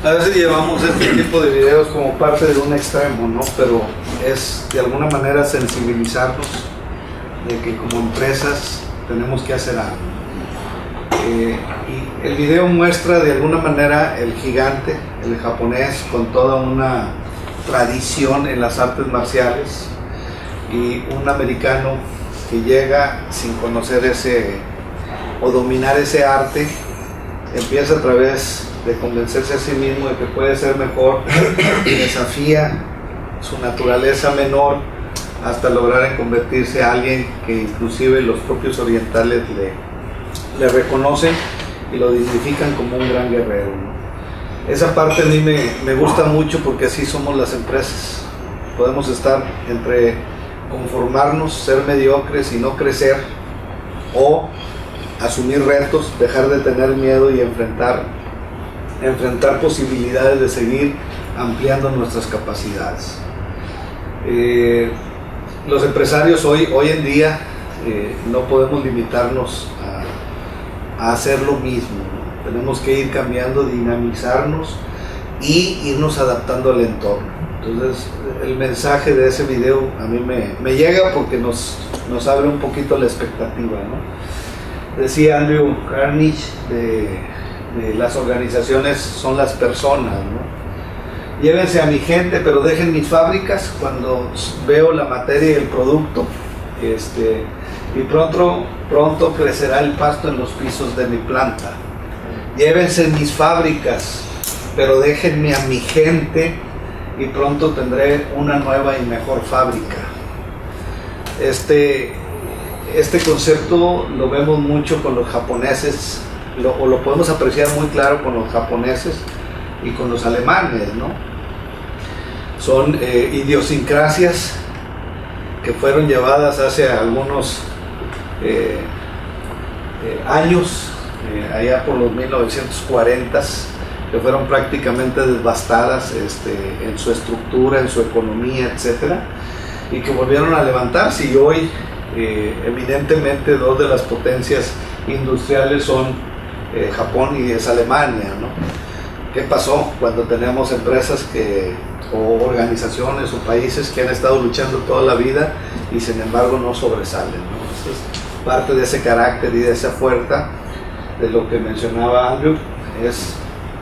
A veces llevamos este tipo de videos como parte de un extremo, ¿no? Pero es de alguna manera sensibilizarnos de que como empresas tenemos que hacer algo. Y el video muestra de alguna manera el gigante, el japonés, con toda una tradición en las artes marciales, y un americano que llega sin conocer o dominar ese arte, empieza a través de convencerse a sí mismo de que puede ser mejor y desafía su naturaleza menor hasta lograr en convertirse a alguien que inclusive los propios orientales le reconocen y lo dignifican como un gran guerrero, ¿no? Esa parte a mí me gusta mucho, porque así somos las empresas. Podemos estar entre conformarnos, ser mediocres y no crecer, o asumir retos, dejar de tener miedo y enfrentar posibilidades de seguir ampliando nuestras capacidades. Los empresarios hoy en día no podemos limitarnos a hacer lo mismo, ¿no? Tenemos que ir cambiando, dinamizarnos y irnos adaptando al entorno. Entonces, el mensaje de ese video a mí me llega porque nos abre un poquito la expectativa, ¿no? Decía Andrew Carnegie de las organizaciones son las personas, ¿no? Llévense a mi gente, pero dejen mis fábricas cuando veo la materia y el producto, y pronto crecerá el pasto en los pisos de mi planta. Llévense mis fábricas, pero déjenme a mi gente, y pronto tendré una nueva y mejor fábrica. Este concepto lo vemos mucho con los japoneses, o lo podemos apreciar muy claro con los japoneses y con los alemanes, ¿no? Son idiosincrasias que fueron llevadas hace algunos años, allá por los 1940s, que fueron prácticamente devastadas en su estructura, en su economía, etcétera, y que volvieron a levantarse, y hoy evidentemente dos de las potencias industriales son Japón y es Alemania, ¿no? ¿Qué pasó cuando tenemos empresas o organizaciones o países que han estado luchando toda la vida y sin embargo no sobresalen, ¿no? Eso es parte de ese carácter y de esa fuerza de lo que mencionaba Andrew.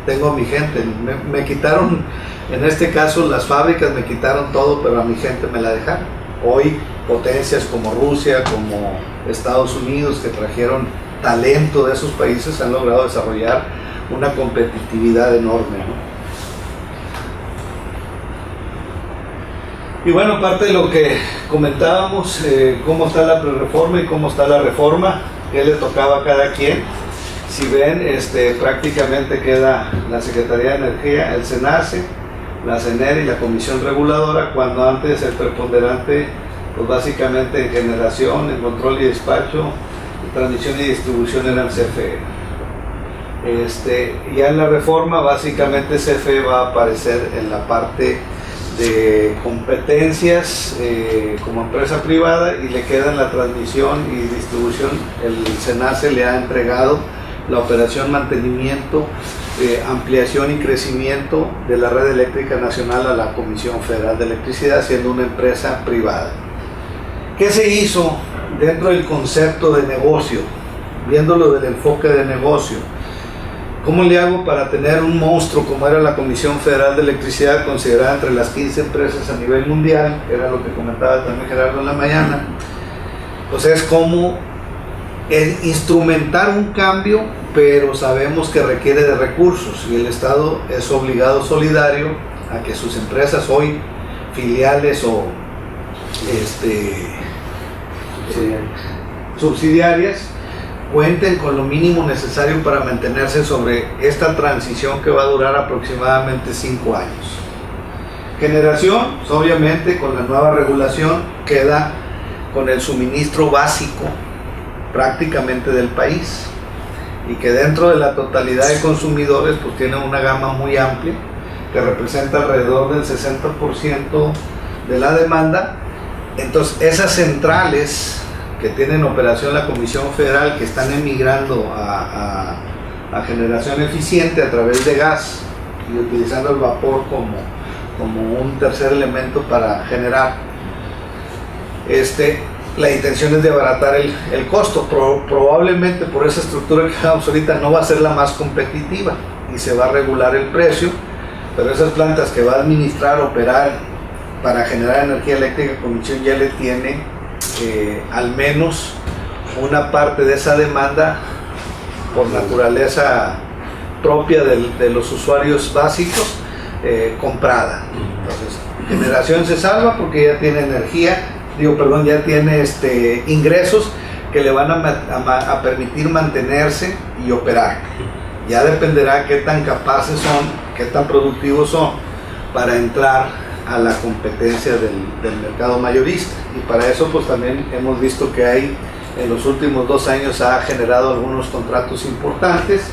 Tengo a mi gente, me quitaron, en este caso las fábricas me quitaron todo, pero a mi gente me la dejaron. Hoy potencias como Rusia, como Estados Unidos, que trajeron talento de esos países, han logrado desarrollar una competitividad enorme, ¿no? Y bueno, parte de lo que comentábamos, cómo está la pre-reforma y cómo está la reforma, qué le tocaba a cada quien. Si ven, prácticamente queda la Secretaría de Energía, el SENACE, la CENER y la Comisión Reguladora, cuando antes el preponderante, pues básicamente en generación, en control y despacho, transmisión y distribución eran CFE. Ya en la reforma, básicamente CFE va a aparecer en la parte de competencias como empresa privada, y le queda en la transmisión y distribución. El SENACE le ha entregado la operación, mantenimiento, ampliación y crecimiento de la red eléctrica nacional a la Comisión Federal de Electricidad, siendo una empresa privada. ¿Qué se hizo dentro del concepto de negocio? Viéndolo del enfoque de negocio, ¿cómo le hago para tener un monstruo como era la Comisión Federal de Electricidad, considerada entre las 15 empresas a nivel mundial? Era lo que comentaba también Gerardo en la mañana. Pues es como instrumentar un cambio, pero sabemos que requiere de recursos, y el Estado es obligado solidario a que sus empresas hoy, filiales o subsidiarias, cuenten con lo mínimo necesario para mantenerse sobre esta transición que va a durar aproximadamente 5 años. Generación, pues obviamente con la nueva regulación queda con el suministro básico prácticamente del país, y que dentro de la totalidad de consumidores pues tiene una gama muy amplia que representa alrededor del 60% de la demanda. Entonces esas centrales que tienen operación la Comisión Federal, que están emigrando a generación eficiente a través de gas, y utilizando el vapor como un tercer elemento para generar. La intención es de abaratar el costo. Probablemente por esa estructura que vamos ahorita no va a ser la más competitiva y se va a regular el precio, pero esas plantas que va a administrar, operar para generar energía eléctrica, Comisión ya le tiene al menos una parte de esa demanda por naturaleza propia de los usuarios básicos comprada. Entonces, generación se salva porque ya tiene ya tiene ingresos que le van a permitir mantenerse y operar. Ya dependerá qué tan capaces son, qué tan productivos son para entrar a la competencia del mercado mayorista. Y para eso pues también hemos visto que en los últimos 2 años ha generado algunos contratos importantes.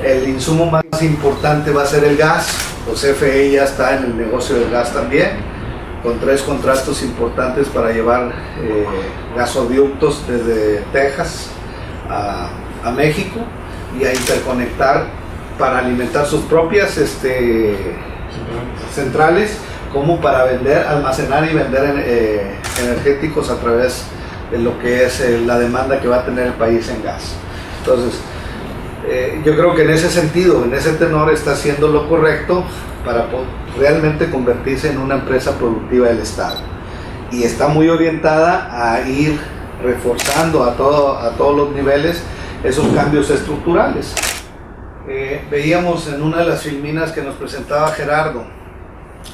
El insumo más importante va a ser el gas. Pues CFE ya está en el negocio del gas también, con 3 contratos importantes para llevar gasoductos desde Texas a México y a interconectar para alimentar sus propias centrales, como para almacenar y vender energéticos a través de lo que es la demanda que va a tener el país en gas. Entonces, yo creo que en ese sentido, en ese tenor, está haciendo lo correcto para realmente convertirse en una empresa productiva del Estado. Y está muy orientada a ir reforzando a todos los niveles esos cambios estructurales. Veíamos en una de las filminas que nos presentaba Gerardo,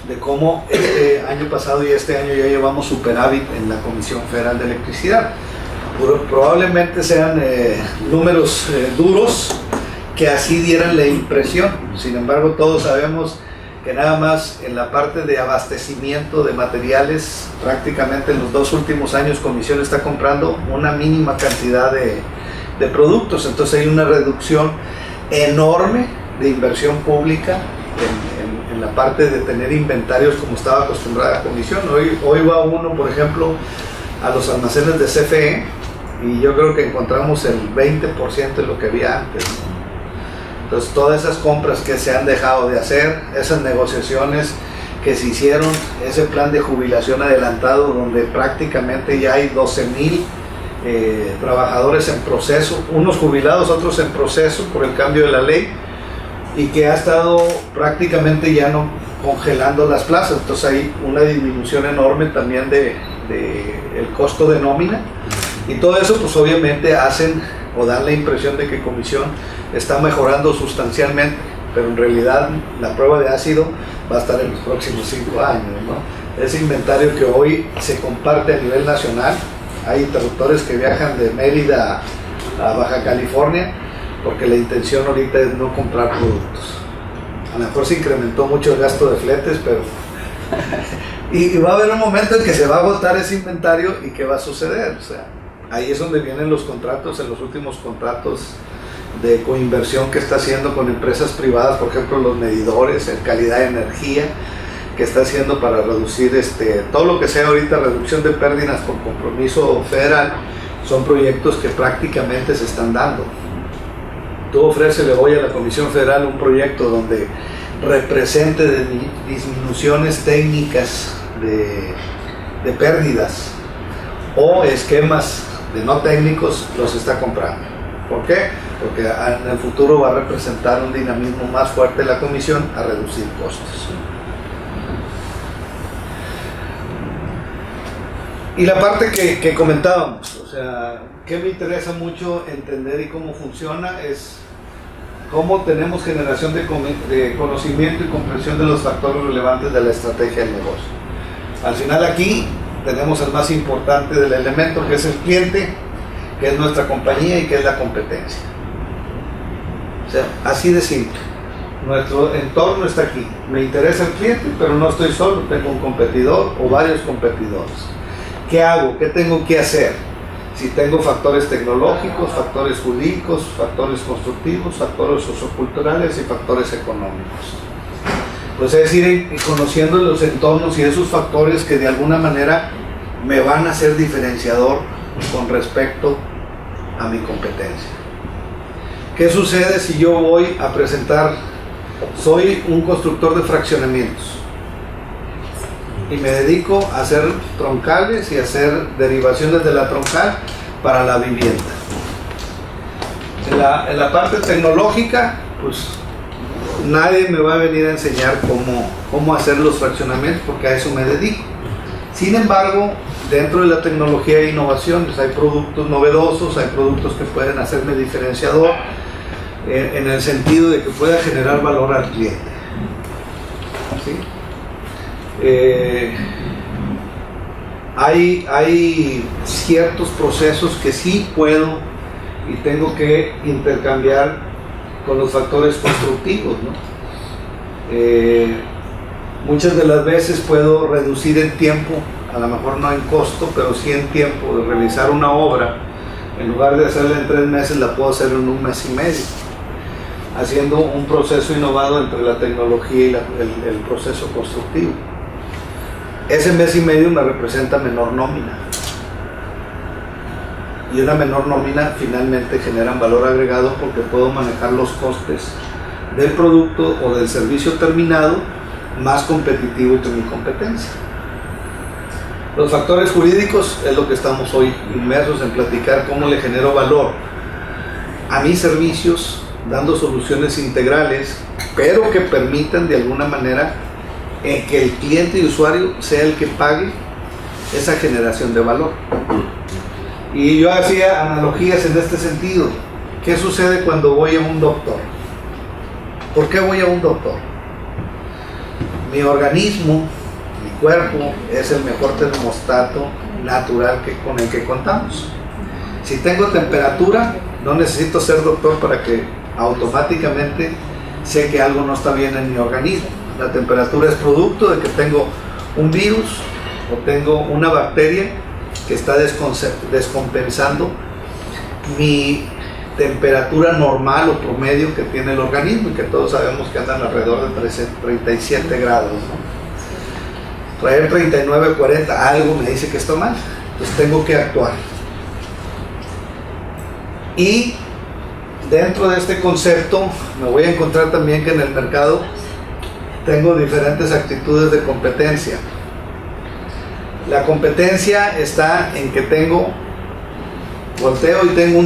de cómo este año pasado y este año ya llevamos superávit en la Comisión Federal de Electricidad. Probablemente sean números duros que así dieran la impresión. Sin embargo, todos sabemos que nada más en la parte de abastecimiento de materiales, prácticamente en los 2 últimos años Comisión está comprando una mínima cantidad de productos. Entonces hay una reducción enorme de inversión pública en la parte de tener inventarios como estaba acostumbrada la Comisión. Hoy va uno, por ejemplo, a los almacenes de CFE y yo creo que encontramos el 20% de lo que había antes. Entonces todas esas compras que se han dejado de hacer, esas negociaciones que se hicieron, ese plan de jubilación adelantado donde prácticamente ya hay 12,000 trabajadores en proceso, unos jubilados, otros en proceso por el cambio de la ley, y que ha estado prácticamente ya no congelando las plazas. Entonces hay una disminución enorme también de el costo de nómina, y todo eso pues obviamente dan la impresión de que Comisión está mejorando sustancialmente, pero en realidad la prueba de ácido va a estar en los próximos 5 años, ¿no? Ese inventario que hoy se comparte a nivel nacional, hay interruptores que viajan de Mérida a Baja California, porque la intención ahorita es no comprar productos. A lo mejor se incrementó mucho el gasto de fletes, pero y va a haber un momento en que se va a agotar ese inventario. ¿Y qué va a suceder? O sea, ahí es donde vienen los contratos, en los últimos contratos de coinversión que está haciendo con empresas privadas, por ejemplo los medidores, en calidad de energía, que está haciendo para reducir todo lo que sea ahorita reducción de pérdidas por compromiso federal. Son proyectos que prácticamente se están dando. Tú ofrécele hoy a la Comisión Federal un proyecto donde represente disminuciones técnicas de pérdidas o esquemas de no técnicos, los está comprando. ¿Por qué? Porque en el futuro va a representar un dinamismo más fuerte de la Comisión a reducir costos. Y la parte que comentábamos, o sea, que me interesa mucho entender y cómo funciona es cómo tenemos generación de conocimiento y comprensión de los factores relevantes de la estrategia del negocio. Al final aquí tenemos el más importante del elemento, que es el cliente, que es nuestra compañía y que es la competencia. O sea, así de simple. Nuestro entorno está aquí. Me interesa el cliente, pero no estoy solo, tengo un competidor o varios competidores. ¿Qué hago? ¿Qué tengo que hacer? Si tengo factores tecnológicos, factores jurídicos, factores constructivos, factores socioculturales y factores económicos. Pues es ir conociendo los entornos y esos factores que de alguna manera me van a ser diferenciador con respecto a mi competencia. ¿Qué sucede si yo voy a presentar soy un constructor de fraccionamientos y me dedico a hacer troncales y a hacer derivaciones de la troncal para la vivienda. En la parte tecnológica, pues nadie me va a venir a enseñar cómo hacer los fraccionamientos, porque a eso me dedico. Sin embargo, dentro de la tecnología e innovación, pues hay productos novedosos, hay productos que pueden hacerme diferenciador en el sentido de que pueda generar valor al cliente. ¿Sí? Hay ciertos procesos que sí puedo y tengo que intercambiar con los factores constructivos, ¿no? Muchas de las veces puedo reducir el tiempo, a lo mejor no en costo, pero sí en tiempo de realizar una obra. En lugar de hacerla en 3 meses, la puedo hacer en 1 mes y medio, haciendo un proceso innovado entre la tecnología y el proceso constructivo. Ese mes y medio me representa menor nómina, y una menor nómina finalmente genera un valor agregado porque puedo manejar los costes del producto o del servicio terminado más competitivo que mi competencia. Los factores jurídicos es lo que estamos hoy inmersos en platicar, cómo le genero valor a mis servicios, dando soluciones integrales, pero que permitan de alguna manera que el cliente y usuario sea el que pague esa generación de valor. Y yo hacía analogías en este sentido. ¿Qué sucede cuando voy a un doctor? ¿Por qué voy a un doctor? Mi organismo, mi cuerpo, es el mejor termostato natural con el que contamos. Si tengo temperatura, no necesito ser doctor para que automáticamente sé que algo no está bien en mi organismo. La temperatura es producto de que tengo un virus o tengo una bacteria que está descompensando mi temperatura normal o promedio que tiene el organismo, y que todos sabemos que andan alrededor de 37 grados, ¿no? Traer 39, 40, algo me dice que está mal, entonces tengo que actuar. Y dentro de este concepto me voy a encontrar también que en el mercado tengo diferentes actitudes de competencia. La competencia está en que volteo y tengo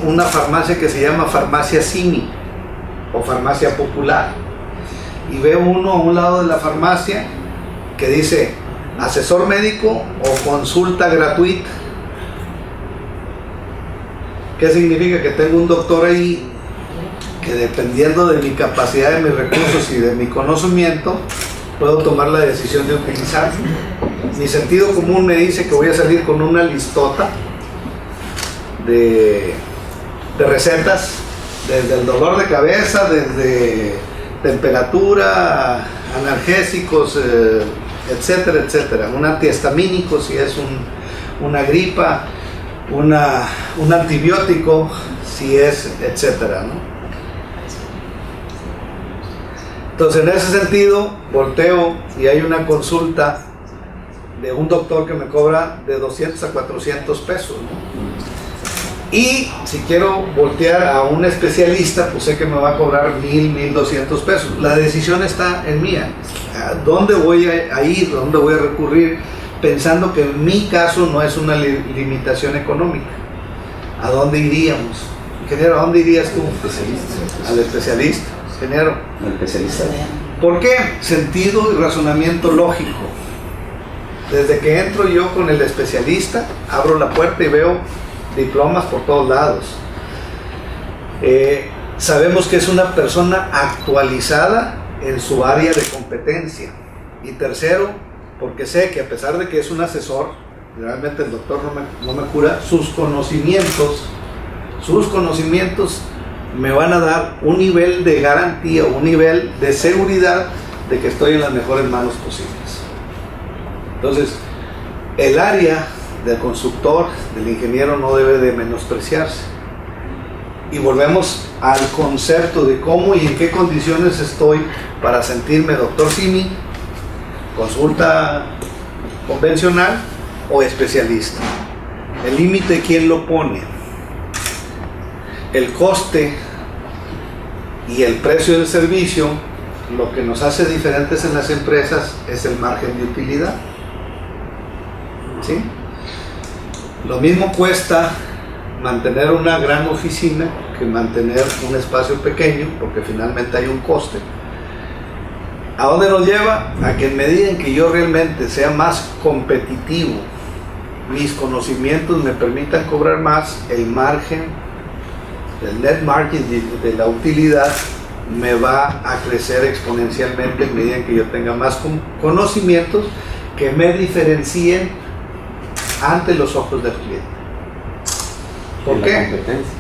una farmacia que se llama farmacia Simi o farmacia popular, y veo uno a un lado de la farmacia que dice asesor médico o consulta gratuita. ¿Qué significa? Que tengo un doctor ahí que, dependiendo de mi capacidad, de mis recursos y de mi conocimiento, puedo tomar la decisión de utilizarlo. Mi sentido común me dice que voy a salir con una listota de recetas, desde el dolor de cabeza, desde temperatura, analgésicos, etcétera, etcétera. Un antihistamínico si es una gripa, un antibiótico si es, etcétera, ¿no? Entonces, en ese sentido, volteo y hay una consulta de un doctor que me cobra de 200 a 400 pesos, ¿no? Y si quiero voltear a un especialista, pues sé que me va a cobrar 1,200 pesos. La decisión está en mía. ¿A dónde voy a ir? ¿A dónde voy a recurrir? Pensando que en mi caso no es una limitación económica. ¿A dónde iríamos? Ingeniero, ¿a dónde irías tú? Al especialista. Ingeniero. Al especialista. ¿Por qué? Sentido y razonamiento lógico. Desde que entro yo con el especialista, abro la puerta y veo diplomas por todos lados. Sabemos que es una persona actualizada en su área de competencia. Y tercero, porque sé que a pesar de que es un asesor, realmente el doctor no me cura, sus conocimientos me van a dar un nivel de garantía, un nivel de seguridad de que estoy en las mejores manos posibles. Entonces, el área del constructor, del ingeniero, no debe de menospreciarse. Y volvemos al concepto de cómo y en qué condiciones estoy para sentirme doctor Simi, consulta convencional o especialista. El límite, ¿quién lo pone? El coste y el precio del servicio lo que nos hace diferentes en las empresas es el margen de utilidad. ¿Sí? Lo mismo cuesta mantener una gran oficina que mantener un espacio pequeño, porque finalmente hay un coste. ¿A dónde nos lleva? A que en medida en que yo realmente sea más competitivo, mis conocimientos me permitan cobrar más, el margen, el net margin de la utilidad me va a crecer exponencialmente en medida en que yo tenga más conocimientos que me diferencien ante los ojos del cliente. ¿Por qué? Competencia.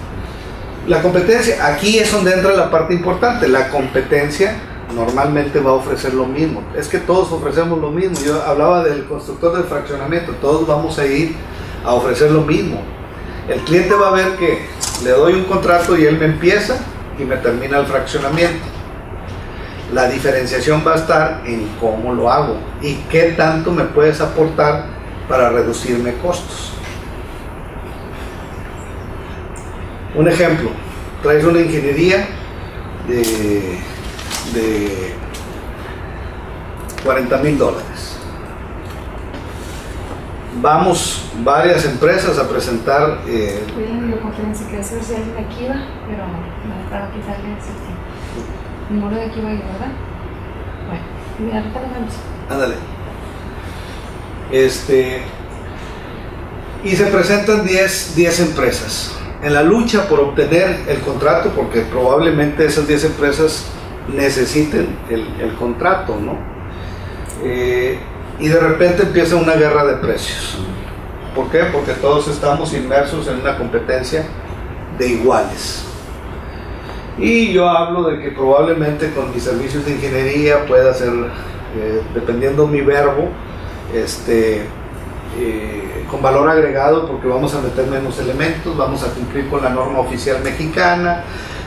La competencia, aquí es donde entra la parte importante. La competencia normalmente va a ofrecer lo mismo. Es que todos ofrecemos lo mismo. Yo hablaba del constructor del fraccionamiento. Todos vamos a ir a ofrecer lo mismo. El cliente va a ver que le doy un contrato y él me empieza y me termina el fraccionamiento. La diferenciación va a estar en cómo lo hago y qué tanto me puedes aportar para reducirme costos. Un ejemplo, traes una ingeniería de $40,000. Vamos varias empresas a presentar. Fui a la videoconferencia que hace si alguien de aquí va, pero no, para quitarle el número de aquí va, ¿verdad? Bueno, y ahorita lo vemos. Ándale. Y se presentan 10 empresas en la lucha por obtener el contrato, porque probablemente esas 10 empresas necesiten el contrato, ¿no? Y de repente empieza una guerra de precios. ¿Por qué? Porque todos estamos inmersos en una competencia de iguales. Y yo hablo de que probablemente con mis servicios de ingeniería pueda ser, dependiendo mi verbo, con valor agregado, porque vamos a meter menos elementos, vamos a cumplir con la norma oficial mexicana,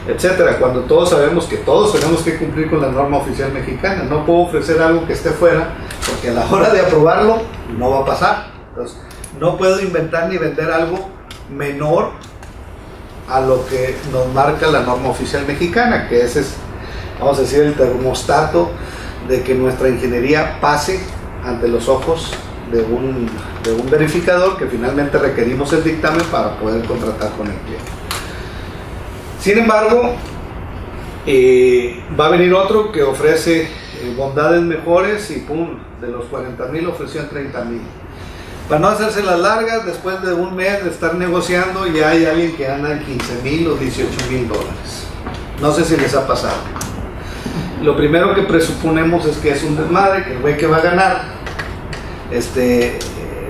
etcétera. Cuando todos sabemos que todos tenemos que cumplir con la norma oficial mexicana, no puedo ofrecer algo que esté fuera, porque a la hora de aprobarlo no va a pasar. Entonces, no puedo inventar ni vender algo menor a lo que nos marca la norma oficial mexicana, que ese es, vamos a decir, el termostato de que nuestra ingeniería pase ante los ojos de un verificador, que finalmente requerimos el dictamen para poder contratar con el cliente. Sin embargo, va a venir otro que ofrece bondades mejores y pum, de los 40,000 ofreció en 30,000. Para no hacerse las largas, después de un mes de estar negociando, ya hay alguien que anda en 15,000 o 18,000 dólares. No sé si les ha pasado. Lo primero que presuponemos es que es un desmadre, que el güey que va a ganar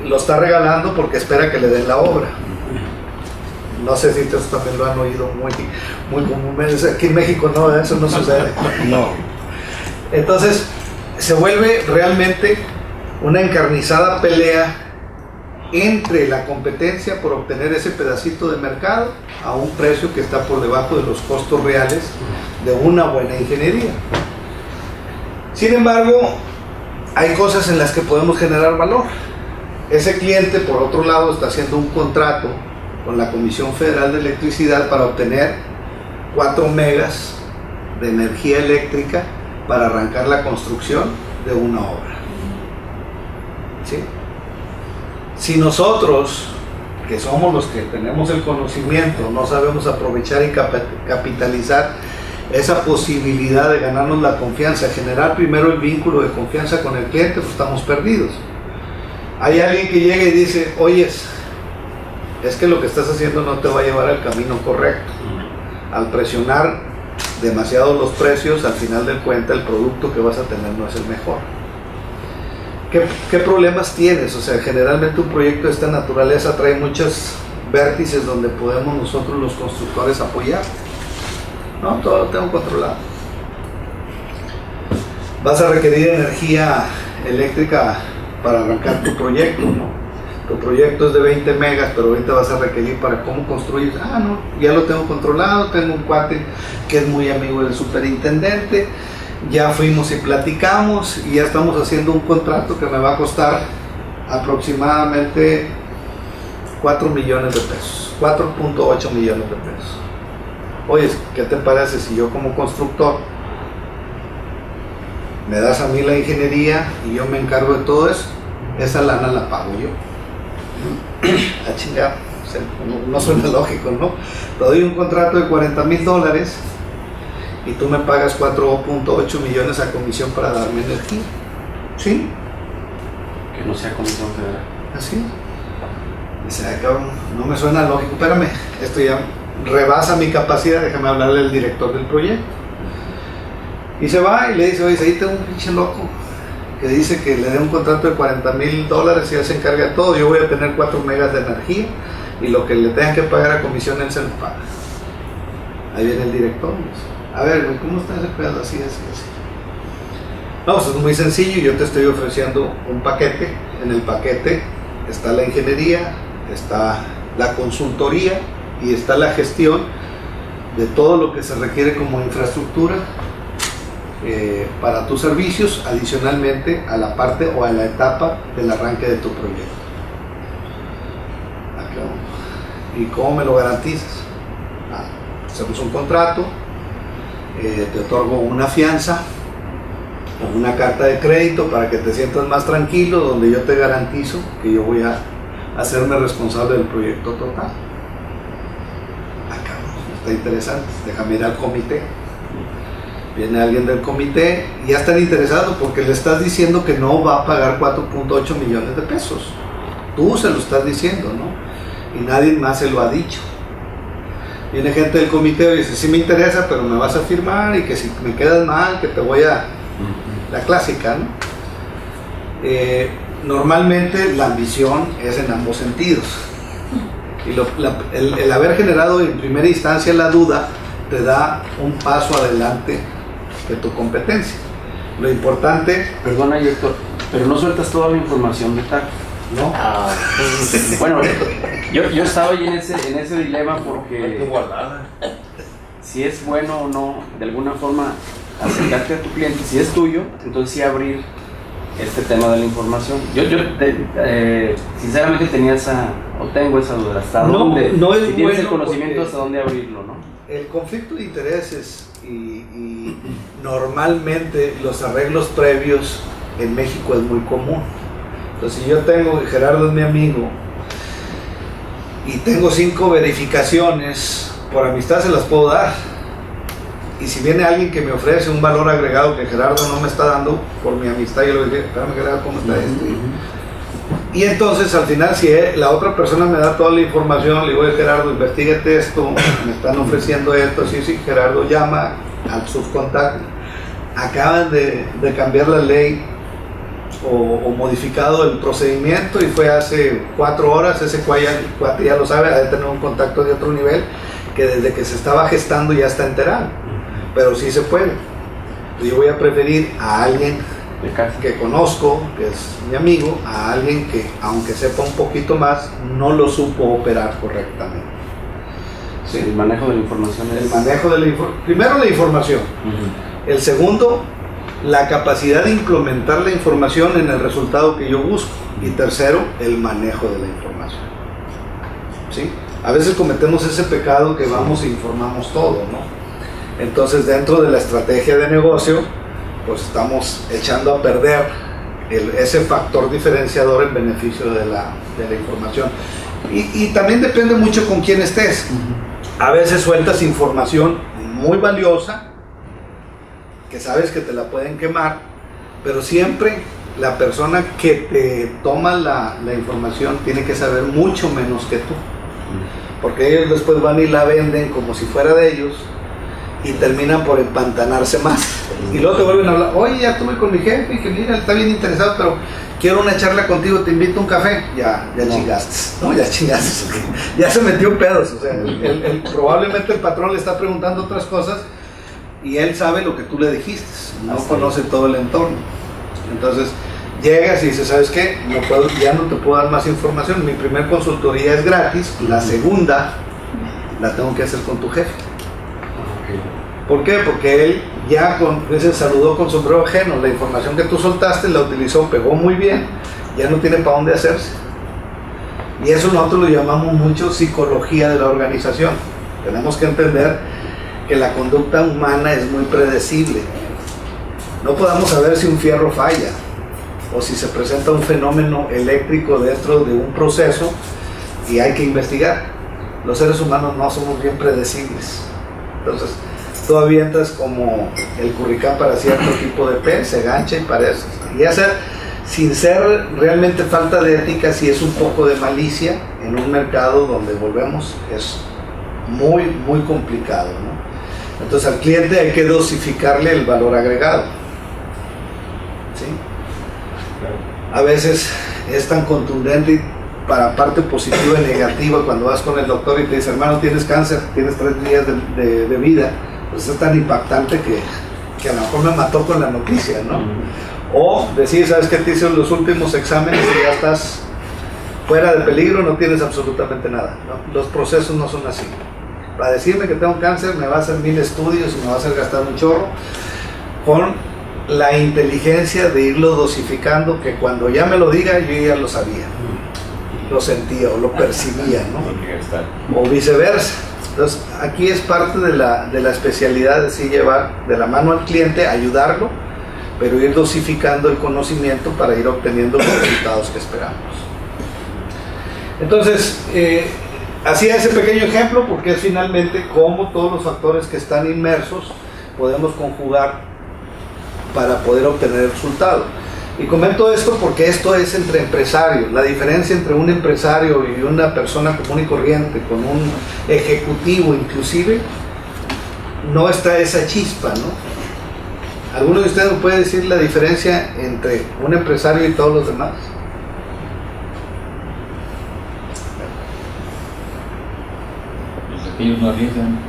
lo está regalando porque espera que le den la obra. No sé si ustedes también lo han oído muy comúnmente. Aquí en México no, eso no sucede. No. Entonces se vuelve realmente una encarnizada pelea entre la competencia por obtener ese pedacito de mercado a un precio que está por debajo de los costos reales de una buena ingeniería. Sin embargo, hay cosas en las que podemos generar valor. Ese cliente, por otro lado, está haciendo un contrato con la Comisión Federal de Electricidad para obtener 4 megas de energía eléctrica para arrancar la construcción de una obra. ¿Sí? Si nosotros, que somos los que tenemos el conocimiento, no sabemos aprovechar y capitalizar esa posibilidad de ganarnos la confianza, generar primero el vínculo de confianza con el cliente, pues estamos perdidos. Hay alguien que llega y dice, oye, es que lo que estás haciendo no te va a llevar al camino correcto. Al presionar demasiado los precios, al final del cuenta el producto que vas a tener no es el mejor. ¿Qué problemas tienes? O sea, generalmente un proyecto de esta naturaleza trae muchos vértices donde podemos nosotros los constructores apoyar. No, todo lo tengo controlado. Vas a requerir energía eléctrica para arrancar tu proyecto, ¿no? Tu proyecto es de 20 megas, pero ahorita vas a requerir para cómo construir. Ah, no, ya lo tengo controlado, tengo un cuate que es muy amigo del superintendente, ya fuimos y platicamos y ya estamos haciendo un contrato que me va a costar aproximadamente 4 millones de pesos, 4.8 millones de pesos. Oye, ¿qué te parece si yo como constructor me das a mí la ingeniería y yo me encargo de todo eso, esa lana la pago yo. A chingar, o sea, no suena lógico, ¿no? Te doy un contrato de $40,000 y tú me pagas 4.8 millones a comisión para darme energía. ¿Sí? Que no sea comisión federal. Así. Dice, ay, cabrón, no me suena lógico. Espérame, esto ya rebasa mi capacidad, déjame hablarle al director del proyecto. Y se va y le dice, oye, ahí tengo un pinche loco que dice que le dé un contrato de $40,000 y él se encarga de todo. Yo voy a tener 4 megas de energía y lo que le tengan que pagar a comisión él se lo paga. Ahí viene el director y dice, a ver, güey, ¿cómo está ese pedo? Así. No, pues es muy sencillo, yo te estoy ofreciendo un paquete. En el paquete está la ingeniería, está la consultoría y está la gestión de todo lo que se requiere como infraestructura para tus servicios, adicionalmente a la parte o a la etapa del arranque de tu proyecto. ¿Y cómo me lo garantizas? Hacemos un contrato, te otorgo una fianza o una carta de crédito para que te sientas más tranquilo, donde yo te garantizo que yo voy a hacerme responsable del proyecto total. Está interesante, déjame ir al comité. Viene alguien del comité y ya están interesados porque le estás diciendo que no va a pagar 4.8 millones de pesos. Tú se lo estás diciendo, ¿no? Y nadie más se lo ha dicho. Viene gente del comité y dice, sí me interesa, pero me vas a firmar y que si me quedas mal, que te voy a... La clásica, ¿no? Normalmente la ambición es en ambos sentidos. Y el haber generado en primera instancia la duda te da un paso adelante de tu competencia. Lo importante... Perdona, Héctor, pero no sueltas toda la información de TAC, ¿no? Bueno, yo estaba ahí en ese dilema porque si es bueno o no, de alguna forma, acercarte a tu cliente, si es tuyo, entonces sí abrir este tema de la información. Yo sinceramente tengo esa duda, hasta dónde, no es si tienes el bueno conocimiento, hasta dónde abrirlo, ¿no? El conflicto de intereses y normalmente los arreglos previos en México es muy común. Entonces, si yo tengo, Gerardo es mi amigo, y tengo 5 verificaciones, por amistad se las puedo dar. Y si viene alguien que me ofrece un valor agregado que Gerardo no me está dando, por mi amistad, yo le digo, espérame Gerardo, ¿cómo está esto? Y entonces al final, si la otra persona me da toda la información, le digo, Gerardo, investígate esto, me están ofreciendo esto, sí, Gerardo llama al subcontacto, acaban de cambiar la ley o modificado el procedimiento y fue hace 4 horas, ese cuate ya lo sabe, ha de tener un contacto de otro nivel, que desde que se estaba gestando ya está enterado, pero sí se puede. Yo voy a preferir a alguien que conozco, que es mi amigo, a alguien que, aunque sepa un poquito más, no lo supo operar correctamente. Sí, el manejo de la información es... El manejo de primero la información. El segundo, la capacidad de implementar la información en el resultado que yo busco. Y tercero, el manejo de la información. ¿Sí? A veces cometemos ese pecado que vamos e informamos todo, ¿no? Entonces, dentro de la estrategia de negocio, pues estamos echando a perder ese factor diferenciador en beneficio de la información. Y también depende mucho con quién estés. A veces sueltas información muy valiosa, que sabes que te la pueden quemar, pero siempre la persona que te toma la información tiene que saber mucho menos que tú. Porque ellos después van y la venden como si fuera de ellos, y terminan por empantanarse más. Y luego te vuelven a hablar, oye, ya estuve con mi jefe, y que mira, está bien interesado, pero quiero una charla contigo, te invito a un café. Ya no. Chingaste, ¿no? Ya chingaste. Ya se metió pedos. O sea, probablemente el patrón le está preguntando otras cosas y él sabe lo que tú le dijiste, no conoce todo el entorno. Entonces, llegas y dices, ¿sabes qué? Ya no te puedo dar más información. Mi primer consultoría es gratis, la segunda la tengo que hacer con tu jefe. ¿Por qué? Porque él ya se saludó con sombrero ajeno. La información que tú soltaste la utilizó, pegó muy bien, ya no tiene para dónde hacerse. Y eso nosotros lo llamamos mucho psicología de la organización. Tenemos que entender que la conducta humana es muy predecible. no podamos saber si un fierro falla o si se presenta un fenómeno eléctrico dentro de un proceso y hay que investigar. Los seres humanos no somos bien predecibles. Entonces, tú avientas como el curricán para cierto tipo de pez, se gancha y parece. Y hacer, sin ser realmente falta de ética, si es un poco de malicia en un mercado donde volvemos, es muy, muy complicado, ¿no? Entonces, al cliente hay que dosificarle el valor agregado. ¿Sí? A veces es tan contundente para parte positiva y negativa cuando vas con el doctor y te dice, hermano, tienes cáncer, tienes 3 días de vida, pues es tan impactante que a lo mejor me mató con la noticia, ¿no? O decir, ¿sabes qué? Te hice los últimos exámenes y ya estás fuera de peligro, no tienes absolutamente nada, ¿no? Los procesos no son así. Para decirme que tengo cáncer me va a hacer 1000 estudios y me va a hacer gastar un chorro, con la inteligencia de irlo dosificando, que cuando ya me lo diga yo ya lo sabía, lo sentía o lo percibía, ¿no? O viceversa. Entonces aquí es parte de la especialidad de sí llevar de la mano al cliente, ayudarlo, pero ir dosificando el conocimiento para ir obteniendo los resultados que esperamos. Entonces, hacía ese pequeño ejemplo porque es finalmente cómo todos los factores que están inmersos podemos conjugar para poder obtener el resultado. Y comento esto porque esto es entre empresarios. La diferencia entre un empresario y una persona común y corriente, con un ejecutivo inclusive, no está esa chispa, ¿no? ¿Alguno de ustedes me puede decir la diferencia entre un empresario y todos los demás? Ellos no arriesgan.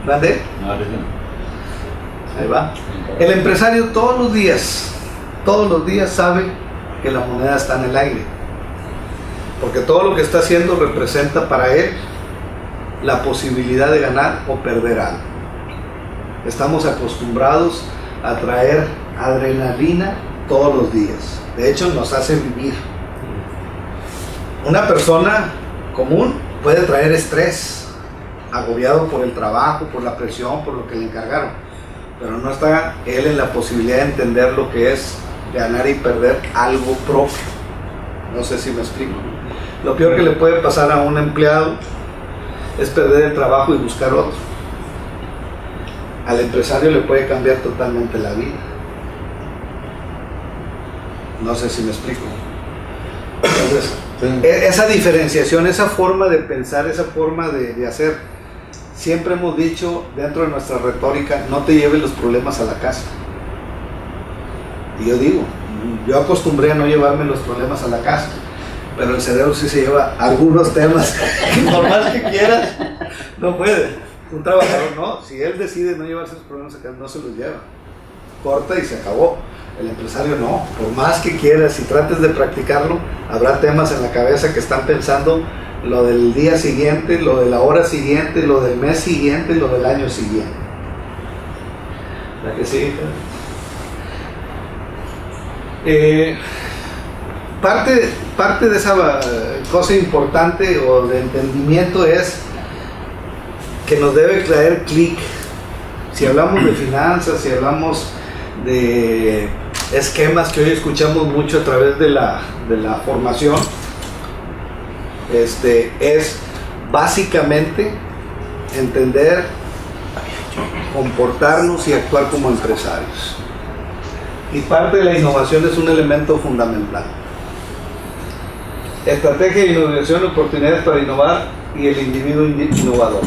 ¿Dónde? No arriesgan. Ahí va. El empresario todos los días sabe que la moneda está en el aire, porque todo lo que está haciendo representa para él la posibilidad de ganar o perder algo. Estamos acostumbrados a traer adrenalina todos los días, de hecho nos hace vivir. Una persona común puede traer estrés, agobiado por el trabajo, por la presión, por lo que le encargaron, pero no está él en la posibilidad de entender lo que es ganar y perder algo propio. No sé si me explico. Lo peor que le puede pasar a un empleado es perder el trabajo y buscar otro. Al empresario le puede cambiar totalmente la vida. No sé si me explico. Entonces, esa diferenciación, esa forma de pensar, esa forma de hacer, siempre hemos dicho dentro de nuestra retórica, no te lleves los problemas a la casa. Y yo digo, yo acostumbré a no llevarme los problemas a la casa, pero el cerebro sí se lleva algunos temas que por más que quieras, no puede. Un trabajador no, si él decide no llevarse los problemas a casa, no se los lleva. Corta y se acabó. El empresario no, por más que quieras y trates de practicarlo, habrá temas en la cabeza que están pensando lo del día siguiente, lo de la hora siguiente, lo del mes siguiente, lo del año siguiente. ¿La que sigue? Parte de esa cosa importante o de entendimiento es que nos debe traer clic. Si hablamos de finanzas, si hablamos de esquemas que hoy escuchamos mucho a través de la formación, es básicamente entender, comportarnos y actuar como empresarios. Y parte de la innovación es un elemento fundamental. Estrategia de innovación, oportunidades para innovar y el individuo innovador.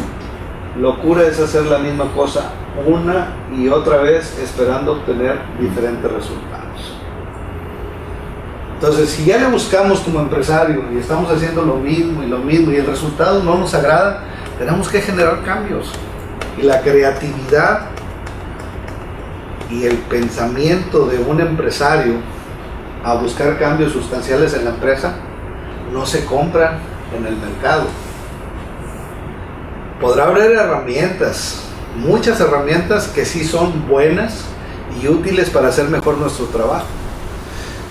Locura es hacer la misma cosa una y otra vez esperando obtener diferentes resultados. Entonces, si ya le buscamos como empresario y estamos haciendo lo mismo y el resultado no nos agrada, tenemos que generar cambios. Y la creatividad y el pensamiento de un empresario a buscar cambios sustanciales en la empresa no se compran en el mercado. Podrá haber herramientas, muchas herramientas que sí son buenas y útiles para hacer mejor nuestro trabajo.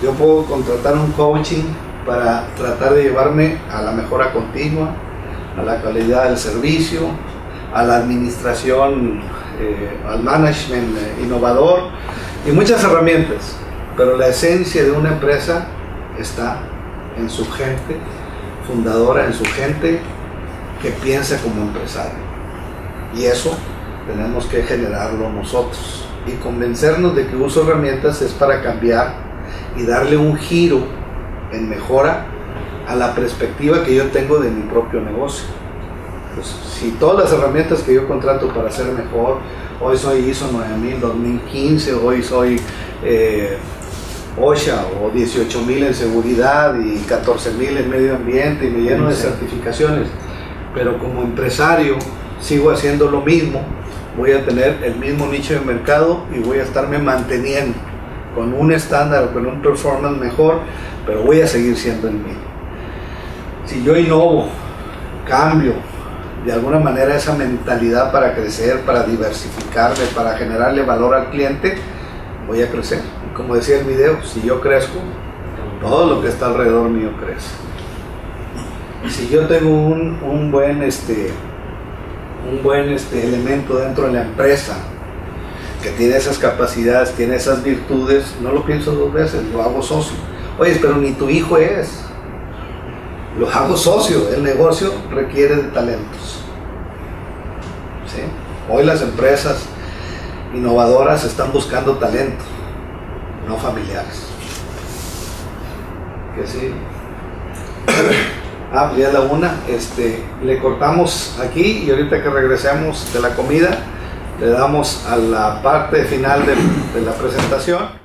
Yo puedo contratar un coaching para tratar de llevarme a la mejora continua, a la calidad del servicio, a la administración, al management innovador, y muchas herramientas, pero la esencia de una empresa está en su gente fundadora, en su gente que piensa como empresario. Y eso tenemos que generarlo nosotros y convencernos de que uso herramientas es para cambiar y darle un giro en mejora a la perspectiva que yo tengo de mi propio negocio. Pues, si todas las herramientas que yo contrato para ser mejor, hoy soy ISO 9000 2015, hoy soy OSHA o 18000 en seguridad y 14000 en medio ambiente y me lleno de certificaciones, pero como empresario sigo haciendo lo mismo, voy a tener el mismo nicho de mercado y voy a estarme manteniendo con un estándar o con un performance mejor, pero voy a seguir siendo el mismo. Si yo innovo, cambio de alguna manera esa mentalidad para crecer, para diversificarme, para generarle valor al cliente, voy a crecer. Y como decía el video, si yo crezco, todo lo que está alrededor mío crece. Si yo tengo un buen elemento dentro de la empresa que tiene esas capacidades, tiene esas virtudes, no lo pienso dos veces, lo hago socio. Oye, pero ni tu hijo es. Lo hago socio. El negocio requiere de talentos. ¿Sí? Hoy las empresas innovadoras están buscando talento, no familiares. Que sí. Pues ya es la una. Le cortamos aquí y ahorita que regresemos de la comida le damos a la parte final de la presentación.